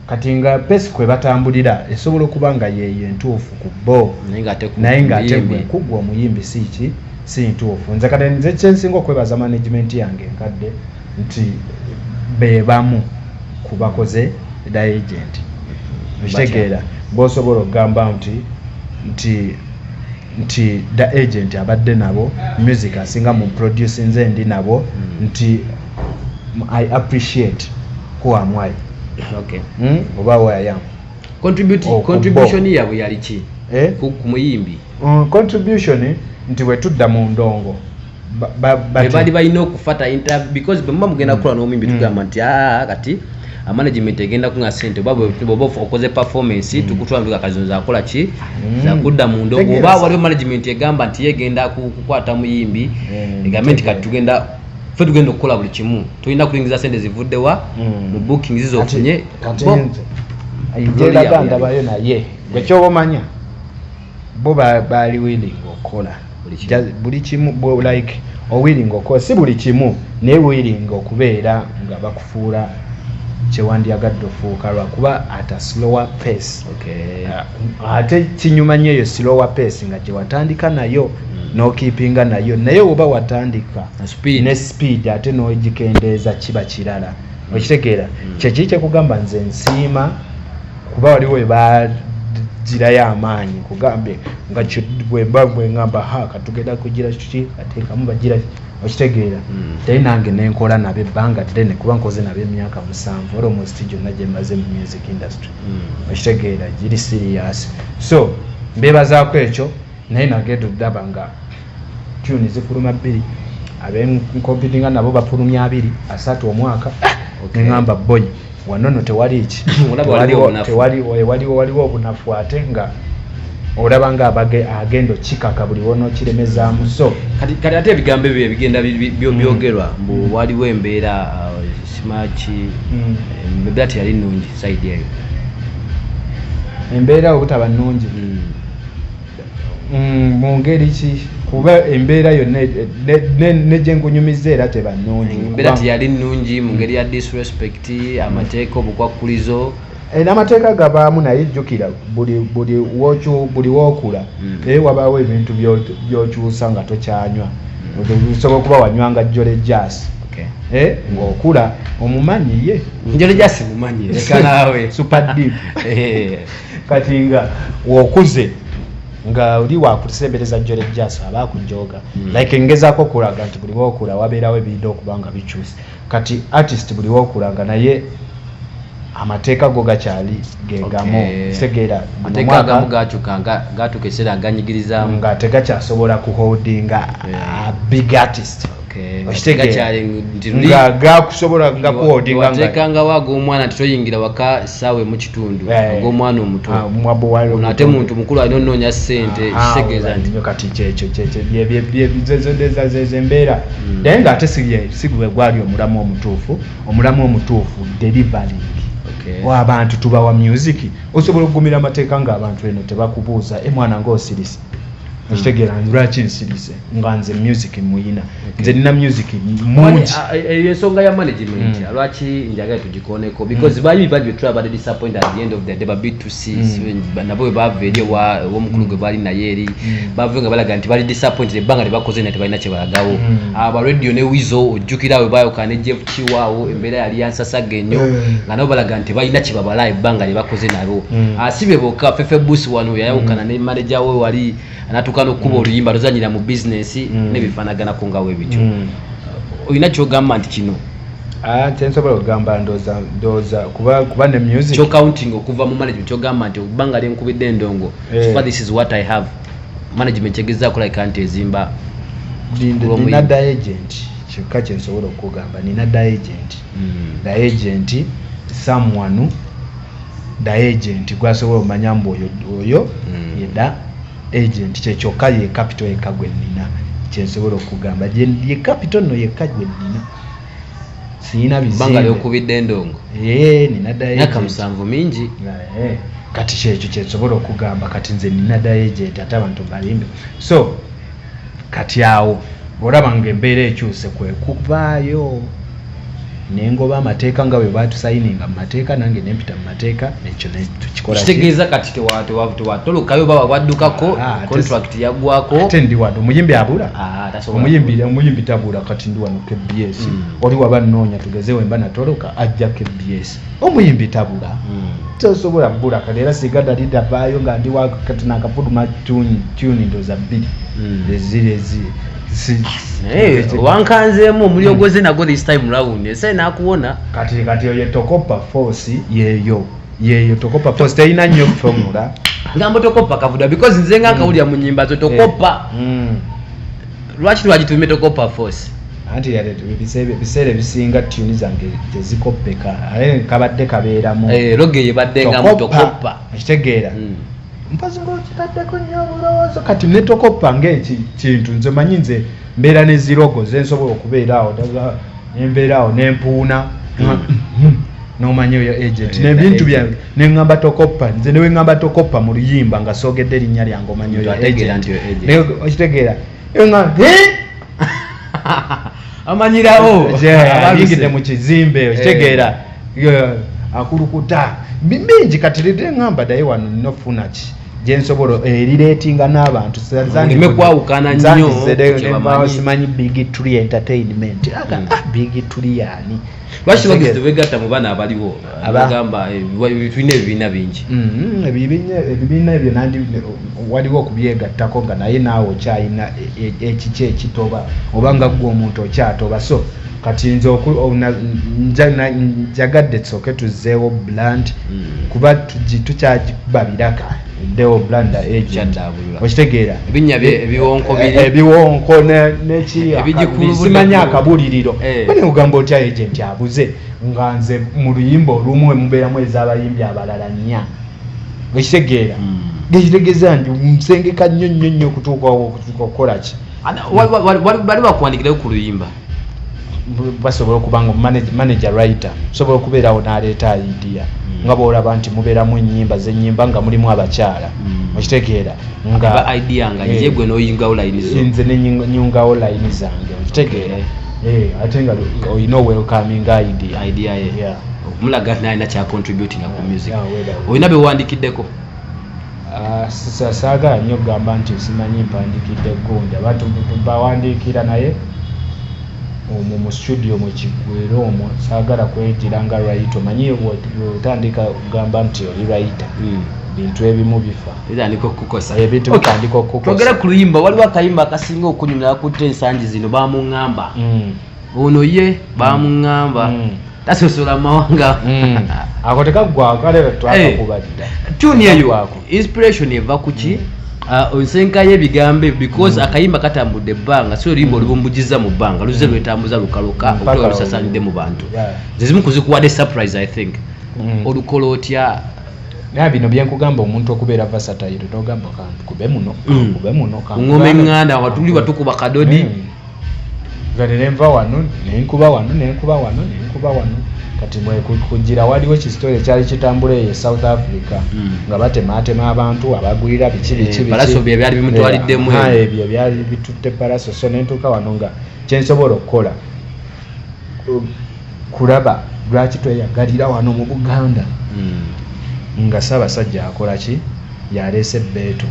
kati nga pesi kwe batambulira esobola okuba nga yeyo entuufu ku bo naye ng'ate kugwa omuyimbi si ntuufu nze kati nze kyensinga okwebaza management yange enkadde nti bebamu ku bakoze da agent okitegeera bw'osobola okugamba nti da agent abadde nabo music asinga mu produce nze ndi nabo nti I appreciate who am I. Okay. Oba where I am. Contribution yabwe yali ki ku muyimbi? Contribution nti we tudda mu ndongo bali balina okufata interview because bemba mugenda kukola n'omuyimbi tugamba nti kati management egenda kunga sente oba okoze performance tukutwala kazi zakola ki zakudda mu ndongo oba waliwo management egamba nti yegenda kukwata muyimbi egament kati tugenda okukola buli kimu tulina kulingiza sente zivuddewa mu booking zizo ofunye ayigera ganda bayo naye gwekyoba omanya bo bali willing okukola buli kimu like willing okukola si buli kimu naye willing okubeera nga bakufuula kyewandyagadde ofuuka lwakuba at a slower pace. Ate kinyuma nnyo eyo slower pace nga gyewatandika nayo n'okiipinga nayo naye oba watandika ne speed ate n'ogikendeeza kiba kirala okitegeera kyekiri kyekugamba nze nsiima kuba waliwo ebagirayo amaanyi kugambe nga bwe ngamba katugenda kugira kiki ateekamu bagira okitegeera naye nange nenkola nabo ebbanga ddene kuba nkoze nabo emyaka 7 almost gyonna gye mmaze mu music industry okitegeera giri serious so mbeebazaako ekyo naye nagenda oddaba nga tuni zifuluma 2 abenkompitinga nabo bafulumya 2-3 omwaka neŋŋamba boy wanono tewali eki waliwo obunafu ate nga olaba nga agenda okikaka buli wonookiremezaamu so kati ate ebigambo ebyo ebigenda byogerwa mbu waliwo embeera simaki embeera teyali nnungi saidi eyo embeera obutaba nnungi mu ngeri ki kuba embeera yonna negye nkunyumiza era teba nnungi embeera teyali nnungi mu ngeri ya disrespect amateeka obukwakkulizo n'amateeka gabaamu naye jjukira buli wookula naye wabaawo ebintu byokyusa nga tokyanywa osobola okuba wanywanga jjole jazz ng'okula omumanyi ye njole jazz mumanyi leka naawe super deep kati nga wookuze nga oli wakusembereza jjole jazz aba akujooga like ngezaako okulaga nti buli wookula wabeerawo ebirina okuba nga bikyusa kati artist buli wookula nga naye amateeka go gakyali gegamu segera amateeka agamu gatuuka ekiseera aganyigirizaamu nga tegakyasobola kuholdinga big artist nga gakusobola nga kuholdinga wateekangawo ag'omwana titoyingira waka ssaawa emu kitundu ag'omwana omuto ate muntu mukulu alina onoonya ssente kitegeeza nti kati kyekyo zembeera naye ng'ate si gwe gwali omulamu omutuufu delivering abantu tubawa music osobola okugumira amateeka ng'abantu eno tebakubuuza mwana ng'osirise okitegeera lwaki nsirise nga nze music muyina nze nina music mungi ensonga ya management lwaki njagala tugikoneko because bayimbi bali betulaba disappointed at the end of the day babit to see nabo bwe bava eri ow'omukulu gwe bali naye eri bava nga balaga nti bali disappointed ebbanga tebakoze naye tebalina kye balagawo aba radio ne wizo ojjukira we bayoka ne Jeff Chiwaawo embeera yali yansasaga ennyo nga nabo balaga nti balina kye babala ebbanga lye bakoze nabo asibe bokka Fefe Busi wano yayawukana ne manager we wali anatuuka n'okkuba oluyimba luzanyira mu bizinesi n'ebifaanaganako nga weebityo olina kyogamba nti kino kyensobola okugamba ndowooza kuba ne music kyocounting okuva mu management kyogamba nti obbanga lyenkubidde endongo this is what I have management egezaako like nti ezimba nina da agent kyokka kyensobola okugamba nina da agent someone da agent gwasobola omanya mbu oyo yeda agent kyekyoka ye capital ekagwe nina kyensobola okugamba ye capital no ye kagwe nina sina bizimbe banga lyokubidde endongo nina da agent myaka 7 mingi kati kyekyo kyensobola okugamba kati nze nina da agent ate abantu balimbe so kati awo olaba ng'embeera ekyuse kwe kuvaayo nengoba amateeka nga bwe batusayininga mu mateeka nange nempita mu mateeka ekyo tukikola kitegeeza kati tewatolokayo baba waddukako contract yagwako ate ndi wano omuyimbi abula omuyimbi tabula kati ndi wano KBS oli waba nnoonya tugeze wemba natoloka ajja KBS omuyimbi tabula tosobola bula kati era sigada lidavaayo nga ndi wakati nakafuluma tuni ndoza bbiri eziri wankanzeemu omuli ogweze nago this time round ese nakuwona kati oyo tokopa force yeyo tokopa force teyina nnyo formula ngambo tokopa kavuda because nze nga nkawulira mu nyimba zo tokopa lwaki twagitume tokopa force anti biseera ebisinga tuni zange tezikopeka ale kabadde kabeeramu loge yebadde nga mutokopa ekitegeera mpazi ng'okitaddeko nnyo obulowoozo kati ne tokopa ng'ekintu nze manyi nze mbeera n'ezirogo ze nsobola okubeeraawo nembeeraawo nempuuna n'omanyi oyo agent n'ebintu byange neŋŋamba tokopa nze newe ŋŋamba tokopa mu luyimba nga soogedde erinnya lyange omanyi oyo agent okitegeera amanyirawo ayingidde mu kizimbe okitegeera akulukuta bingi kati lidde ŋŋamba ddaye wano nnofuna ki gyensobola erireetinga n'abantu kwawukana nnyo simanyi big tree entertainment big tree yani lwaki bagezi begatta mu bana abaliwo bagamba tulina ebibiina bingi ebibiina ebyo nandi waliwo okubyegattako nga naye naawe okyalina ekiki ekitoba oba nga gwe omuntu okyatoba so kati nze njagadde tusooke tuzzeewo brand kuba tukyagibabiraka eddewo brand agent okitegeera ebiwonko nekisimanya akabuliriro bane kugamba otya agent abuze nga nze mu luyimba olumu emubeeramu ez'abayimbi abalala 4 okitegeera gekitegeeza nti nsengeka nnyo okutuuka okukola ki bali bakuwandikirayo ku luyimba basobola okubanga manager writer sobola okubeerawo n'aleeta idea nga bwolaba nti mubeeramu ennyimba z'ennyimba nga mulimu abakyala okitegeera nga idea nga ye gwe n'oyingawo line zo nze nenyungawo line zange okitegeera ate nga olina welcoming idea ye okumulaga nalina kyacontributinga ku music olina bewandikiddeko saagala nnyo okugamba nti simanyi mpandikidde gonda abantu bawandiikira naye mu studio mu kigwero omwo saagala kwejira nga writer omanyi otandika okugamba nti oli writer bintu ebimu bifa bitandika okukukosa ebintu bitandika okukukosa twogera ku luyimba waliwo akayimba akasinga okunyumira akutte ensangi zino bamuŋŋamba ono ye bamuŋŋamba tasosola mawanga ako tekaggwako ale twakakubadda tuni eyo inspiration eva kuki onsenkayo ebigambo because akayimba katambudde ebbanga so oluyimba olubumbugiza mu bbanga luze lwetambuza lukaloka okutola lusasanidde mu bantu zezimu kuzikuwadde surprise I think olukola otya naye bino byenkugamba omuntu okubeera versatile togamba kube muno ngoma eŋŋanda watuli batukuba kadodi nenva wano nenkuba wano kati kugira waliwo ekisitole ekyali kitambula eyo South Africa nga batematema abantu abagwira balaso byali bimutwaliddemu ebyo byali bitutte palaso so nentuuka wano nga kyensobola okukola kulaba lwaki tweyagalira wano mu Buganda nga Ssaabasajja akola ki yaleese Beetu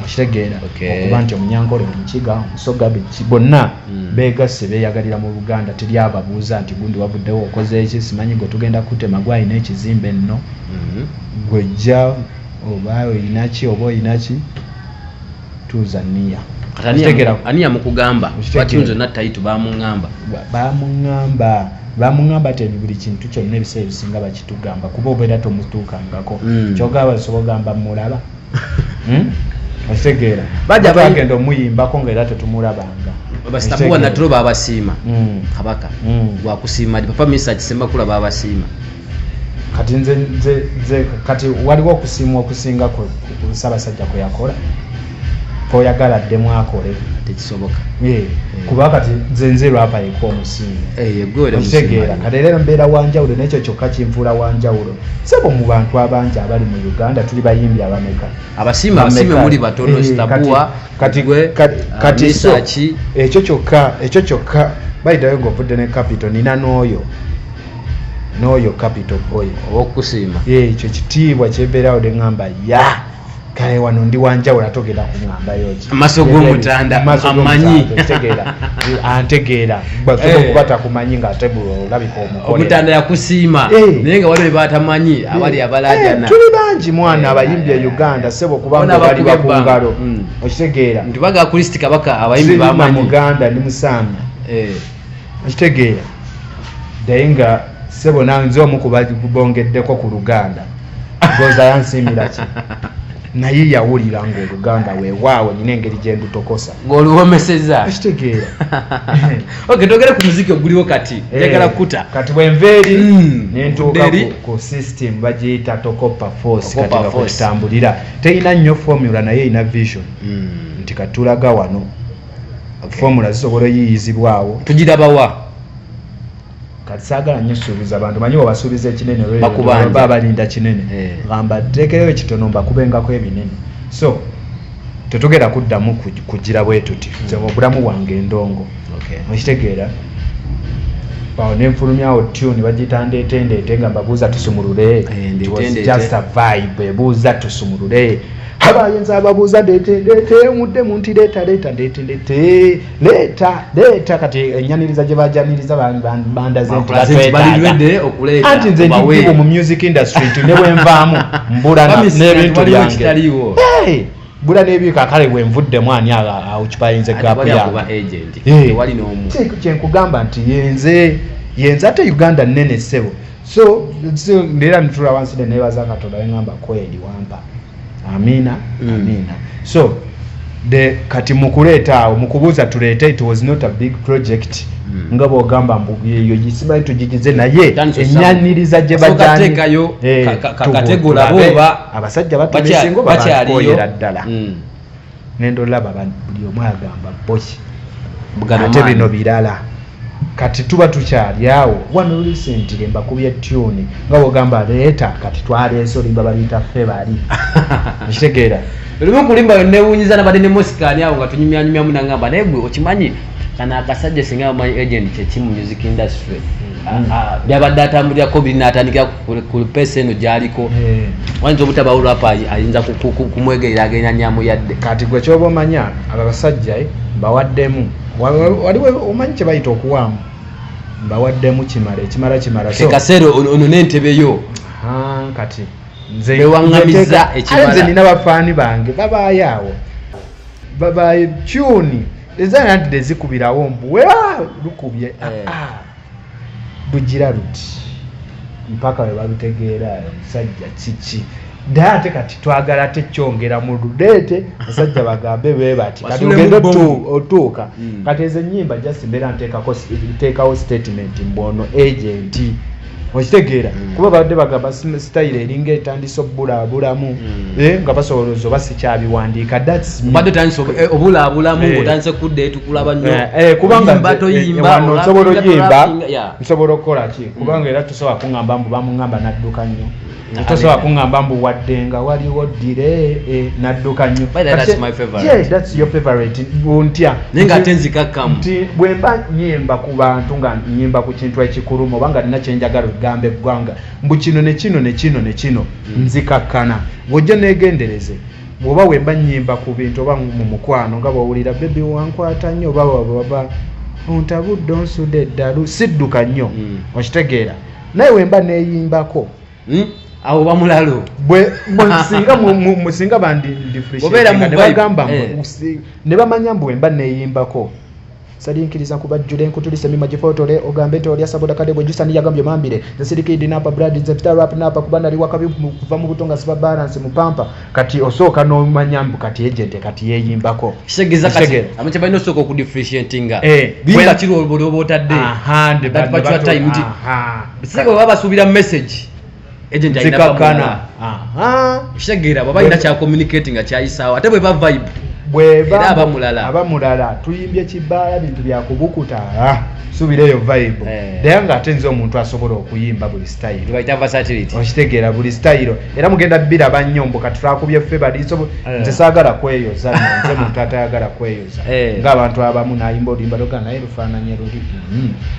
okitegeera okuba nti Omunyankole Omukiga Omusoga bonna beegasse beeyagalira mu Buganda teri ababuuza nti gundi wavuddewo okoze eki simanyi gwe tugenda kutema gwalina ekizimbe nno gwejja oba olinaki oba olinaki tuuza nniya aniya mukugamba wakinzo nattayitu bamuŋŋamba ti buli kintu kyonna ebiseera ebisinga bakitugamba kuba obeera tomutuukangako kyogamba sobola ogamba mulaba okitegeera bagenda omuyimbako ngaera tetumulabanga basitabuwa naturo babasiima kabaka lwakusiima papa misa kisemba kula babasiima kati nze kati waliwo okusiimwa okusinga ku Ssaabasajja kwe yakola oyagaladdemu akole tekisoboka kuba kati nze lwapa yeko omusingi okitegeera kati leero mbeera wanjawulo nekyo kyokka kinfuula wanjawulo sebo mu bantu abangi abali mu Uganda tuli bayimbi abameka abasiime muli batono Stabua kati ekyo kyokka bayidayo ng'ovudde ne Capital nina n'oyo Capital boy okusiima ekyo kitiibwa kyebeerawo de ngamba kale wano ndi wanjawulo atogera kuŋŋamba yoki amaso g'omutanda amanyi antegeera kuba takumanyi ng'ate olabika omutanda yakusiima naye nga waliwo batamanyi abali abalaajana tuli bangi mwana abayimbi e Uganda sebo kubanga bali bakungalo okitegeera nti baga Kristi Kabaka abayimbi bamanyi Muganda ndi musaamya okitegeera naye nga sebo nanze omu kubongeddeko ku Luganda goza yansiimira ki naye yawulira ng'Oluganda weewaawo nina engeri gye ndutokosa ng'oluwomeseza ekitegeera togere ku muziki oguliwo kati njagala kuta kati bwenva eri nentuuka ku system bagiyita Tokopa Force kati nga kwetambulira terina nnyo formula naye erina vision nti katulaga wano formula zisobola oyiyizibwawo tugirabawa kati saagala nnyo suubiza abantu manyi obasuubiza ekinene baba balinda kinene gamba teekereyo ekitono mbakubengako ebinene so tetugera kuddamu kugira bwe tuti nze obulamu bwange ndongo okitegeera awo nenfulumyawo tune bagiyita ndeetendeete nga mbabuuza tusumulule just a vibe ebuuza tusumulule abayinza ababuuza ndeetendeete muddemu nti leeta ndeetendeete leeta kati ennyaniriza gye bajaniriza bandaze anti nze njibu mu music industry nti ne bwenvaamu mbula n'ebintu byange bula n'ebyo kakale bwenvudde mwani awukipayinze gapu kyenkugamba nti yenze ate Uganda nnene ssebo so leera nitula wansi ne neebaza Katonda weŋŋamba kweri wampa amina so kati mukuleeta awo mukubuuza tuleete it was not a big project nga bwogamba mbuyeyo gisimanyi tugigize naye ennyaniriza gye bajaniakategolaboba abasajja batunesingo babakoyera ddala nendolaba buli omu agamba boki ate bino birala kati tuba tukyali awo wano recently mbakubye tune nga bwogamba leeta kati twaleese olimba baliyita ffe bali ekitegeera olimu kulimba newunyiza nabadde ne mosikani awo nga tunyumyanyumyamu nangamba naye gwe okimanyi kana akasajja singa bamanyi agent kyekimu music industry byabadde atambulirako biri n'atandikira ku pesa eno gyaliko wayinza obutabawulu apa ayinza kumwegerera agenyanyaamu yadde kati gwe kyoba omanya abo abasajja mbawaddemu waliwo omanyi kye bayita okuwaamu mbawaddemu ekimala kekaseera ono n'entebeyo kati bewaŋŋamiza nze nina bafaani bange babaayo awo babaayo tuni ezana nti tezikubirawo mbuwe lukubye lugira luti mpaka we babitegeera omusajja kiki dde ate kati twagala tekyongera mu ludeete basajja bagambe bwe bati kati ogenda otuuka kati ezo ennyimba just mbeera nteekawo statement mbono agenti okitegeera kuba badde bagamba style eringa etandisa obulaabulamu nga basolooza oba sikyabiwandiika badde tandisa obulaabulamu ng'otandise kudda etukulaba nnyo kubanga wano nsobola oyimba nsobola okukola ki kubanga era tosobola kuŋŋamba mbu bamuŋŋamba n'adduka nnyo tosobola kuŋŋamba mbu wadde nga waliwo ddire n'adduka nnyo that's your favorite ntya naye ng'ate nzikakkamu nti bwe mba nyimba ku bantu nga nyimba ku kintu ekikuluma oba nga nina kyenjagala ogamba eggwanga mbu kino ne kino nzikakkana bw'ojja neegendereze bw'oba we mba nyimba ku bintu oba mu mukwano nga bw'owulira bebi wankwata nnyo oba wababa ontabudde onsudde eddalu sidduka nnyo okitegeera naye we mba neeyimbako awo bamulalo singa bandifreshbagamba ne bamanya mbu wemba neeyimbako salinkiriza kubajjula enkutulisa mima gifotole ogambe nti olya saboda kade bwe jusani yagambye mambire nsirikidi napa brad nze pita rap napa kuba nali wakabi kuva mu butonga siba balance mu pampa kati osooka n'omanya mbu kati agent kati yeeyimbako kisegeza kati amache balina osooka okudifferentiatinga bimba kiri oba otadde basigo baba basuubira message agent zikakana kitegeera baba ina kya communicating nga kyayisawo ate bwe ba vibe bweba abamulala tuyimbye kibaala bintu byakubukuta subireyo vibe naye nga ate nze omuntu asobola okuyimba buli style okitegeera buli style era mugenda biraba nnyo mbu kati twakubye ffe baliiso nze saagala kweyoza nze muntu atayagala kweyoza ng'abantu abamu nayimba oluyimba logamba naye lufaananye luli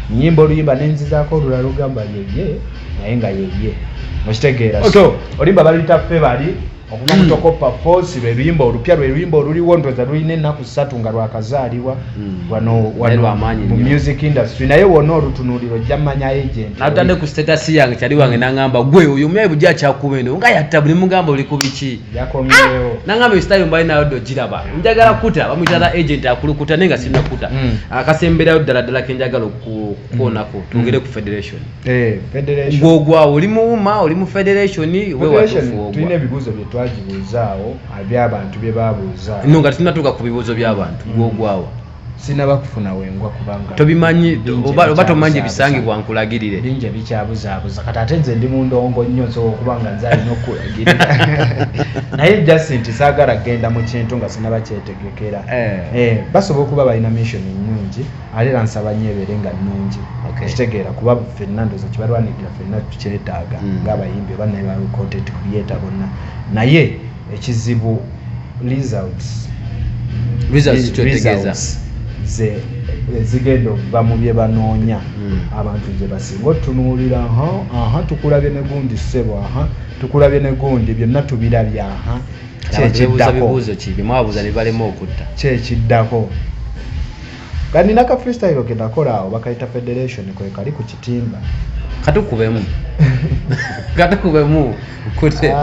nyimba oluyimba nenzizaako olula lugamba yeye naye nga yeye okitegeera so oluyimba baluyita ffe bali okuva mu Tokopa Force lwe luyimba olupya lwe luyimba oluliwo ndoza lulina ennaku 3 nga lwakazaalibwa wano mu music industry naye wonna olutunuliro jammanya agent natande ku status yange kyali wange nangamba gwe oyo myayi bujja kyakubeno nga yatta buli mugamba oli ku biki yakomyewo nangamba style mbali nayo do giraba njagala kuta bamuyitala agent akulukuta nenga sinna kuta akasemberayo ddala kenjagala okukoonako tugere ku federation federation gwogwa oli muuma oli mu federation we watufu tulina ebibuuzo bye twagibuzaawo aby'abantu bye babuuzaawo no nga tunatuuka ku bibuuzo by'abantu gwogwawo sinaba kufuna wengwa kubanga tobimanyi oba tomanyi ebisangibwa nkulagirire bingi ebikyabuzaabuza kati ate nze ndi mu ndongo nnyo nsobola okubanga nze alina okulagirira naye jacinti saagala genda mu kintu nga sinaba kyetegekera basobola okuba balina mission nnungi ate era nsaba nnyo ebeere nga nnungi kitegeera kuba ffenna ndooza kibalwanirira ffenna tukyetaaga ng'abayimbi oba naye ba content creator bonna naye ekizibu results ze zigenda okuva mu bye banoonya abantu gye basinga otunuulira tukulabye ne gundi ssebo tukulabye ne gundi byonna tubirabye kyekiddako kandi naka freestyle ke nakola awo bakayita federation kwe kali ku kitimba katukubemu kute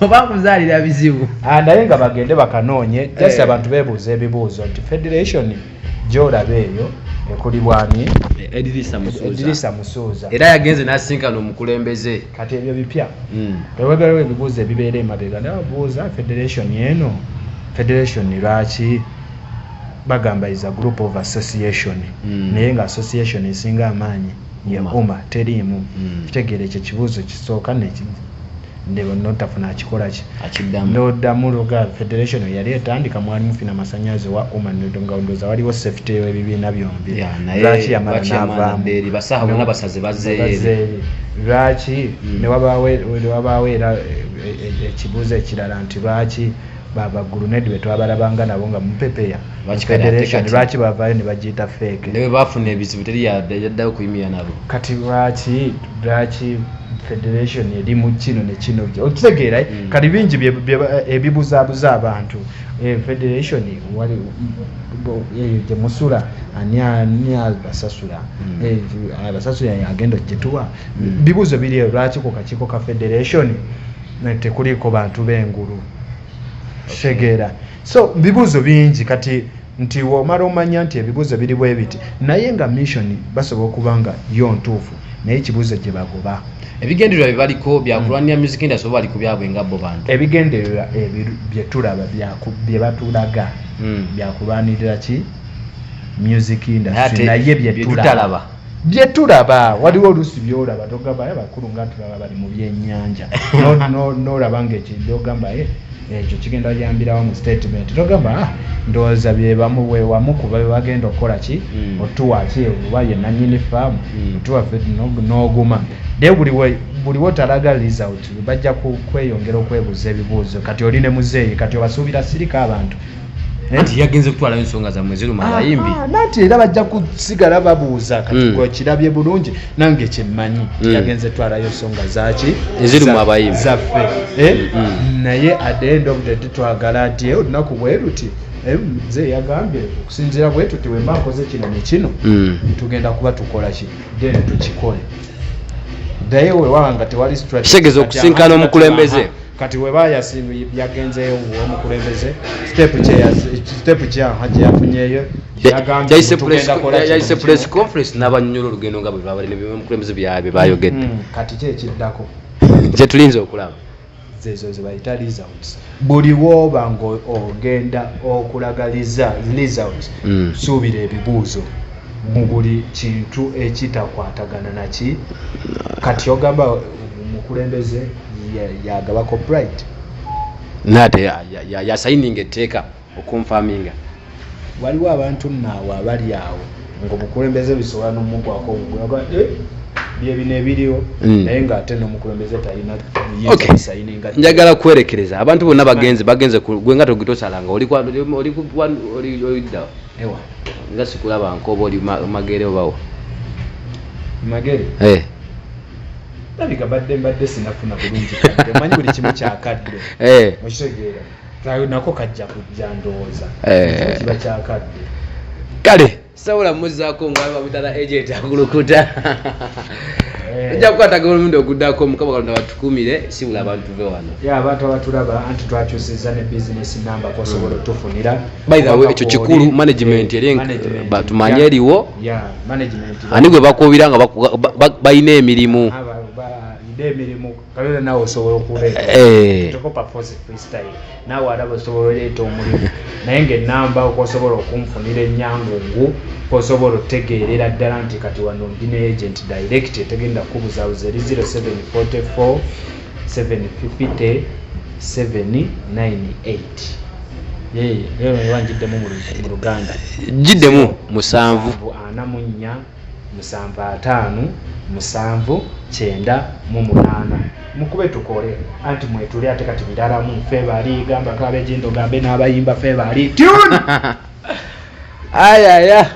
oba kuzaalira bizibu naye nga bagende bakanoonye just abantu beebuuza ebibuuzo nti federation gy'olaba eyo ekulibwani Edirisa Musuuza era yagenze n'asinkana omukulembeze kati ebyo bipya eweberawo ebibuuzo ebibeera emabega nababuuza federation eno federation lwaki bagamba is a group of association naye nga association esinga amaanyi ye teriimu kitegeera ekyo kibuuzo kisooka ndebo notafuna akikola ki noddamu luga federation yali etandika mwali mufina masanyazo wa nga ndoza waliwo safety ebibiina byombi lwaki yamala n'avaamu basaha bonna basaze bazzeeri lwaki ne wabaawo era ekibuuzo ekirala nti lwaki babagurunedi betwabalabanga nabo nga mupepeya federation lwaki bavaayo ne bagiyita fake ne bafuna ebizibu teri yaddayo kuyimira nabo kati lwaki federation eri mu kino ne kino okitegeera kati bingi ebibuzaabuza abantu federation wali gye musula ani abasasula abasasula agenda gyetuwa bibuuzo biri lwaki ku kakiiko ka federation tekuliko bantu b'engulu tegeera so bibuuzo bingi kati nti womala omanya nti ebibuuzo biri bwe biti naye nga mission basobola okuba nga yo ntuufu naye ekibuuzo gye bagoba ebigendererwa bibaliko byakulwanira music industry oba bali ku byabwe ngabo bantu ebigendererwa bye tulaba bye batulaga byakulwanirira ki music industry naye bye tulaba waliwo oluusi byolaba togamba bakulu nga tulaba bali mu byennyanja n'olaba ngaekiogamba ekyo kigenda yambirawo mu statement togamba ndowooza byebamu wewamu kuba bebagenda okukola ki otuwaki oba ye nanyini faamu otuwafe n'oguma naye buli wotalaga result bajja kweyongera okwebuuza ebibuuzo kati oli ne muzeeyi kati obasuubira sirika abantu nti yagenze kutwala ensonga zammwe ziruma abayimbi nanti era bajja kusigala babuuza kati gwekirabye bulungi nange kyemmanyi yagenze twalayo ensonga zaki eziruma abayimbi zaffe naye at the end of the day twagala nti olunaku bwe luti nze yagambye okusinziira bwe tuti wemba nkoze kino ne kino tugenda kuba tukola ki then tukikole naye wewaba nga tewali kitegeeza okusinkana omukulembeze kati weba yagenzeyo omukulembeze step kyaha gyeyafunyeyo yayise press conference n'abanyonyola olugendo nga bwe babali nemukulembeze byabe bayogedde kati kyekiddako kyetulinza okulaba zezo zebayita results buli woba nga ogenda okulaga results suubira ebibuuzo buli kintu ekitakwatagana naki kati ogamba omukulembeze yagaba copyright nate ya signing etteeka okunfaminga waliwo abantu naawe abali awo ng'omukulembeze bisobola n'omugwako byebino ebiriwo naye ng'ate n'omukulembeze talina sayininga. Njagala kwerekereza abantu bonna bagenze gwe nga togitosalanga oli ewa nga sikulaba nkoba oli magere obawo magere labika mbadde sinafuna bulungi kadde omanyi buli kimu kyakadde okitegeera nako kajja kujja ndowooza kiba kyakadde kale sawula muzaako nga bamutala agent akulukuta ojja kukwataga omulundi oguddako mukama katonda batukumire sibula abantu tuve wano abantu abatulaba anti twakyusizza ne bizinesi namba kosobola otufunira by the way ekyo kikulu management eri batumanye eriwo ani gwe bakubira nga balina emirimu kalera nawe osobola okuleeta tokopa force freestyle nawe alaba osobola oleeta omulimu naye ng'ennamba okosobola okunfunira ennyangungu kosobola otegeerera ddala nti kati wano ndina agent direct etegenda kubuzabuza eri 0744 750 798 wanjiddemu mu Luganda jiddemu 7 44 755 798 mukube tukole anti mwetuli ate kati biralamu ffe bali gamba kabe jindo gambe n'abayimba ffe bali tune ayaya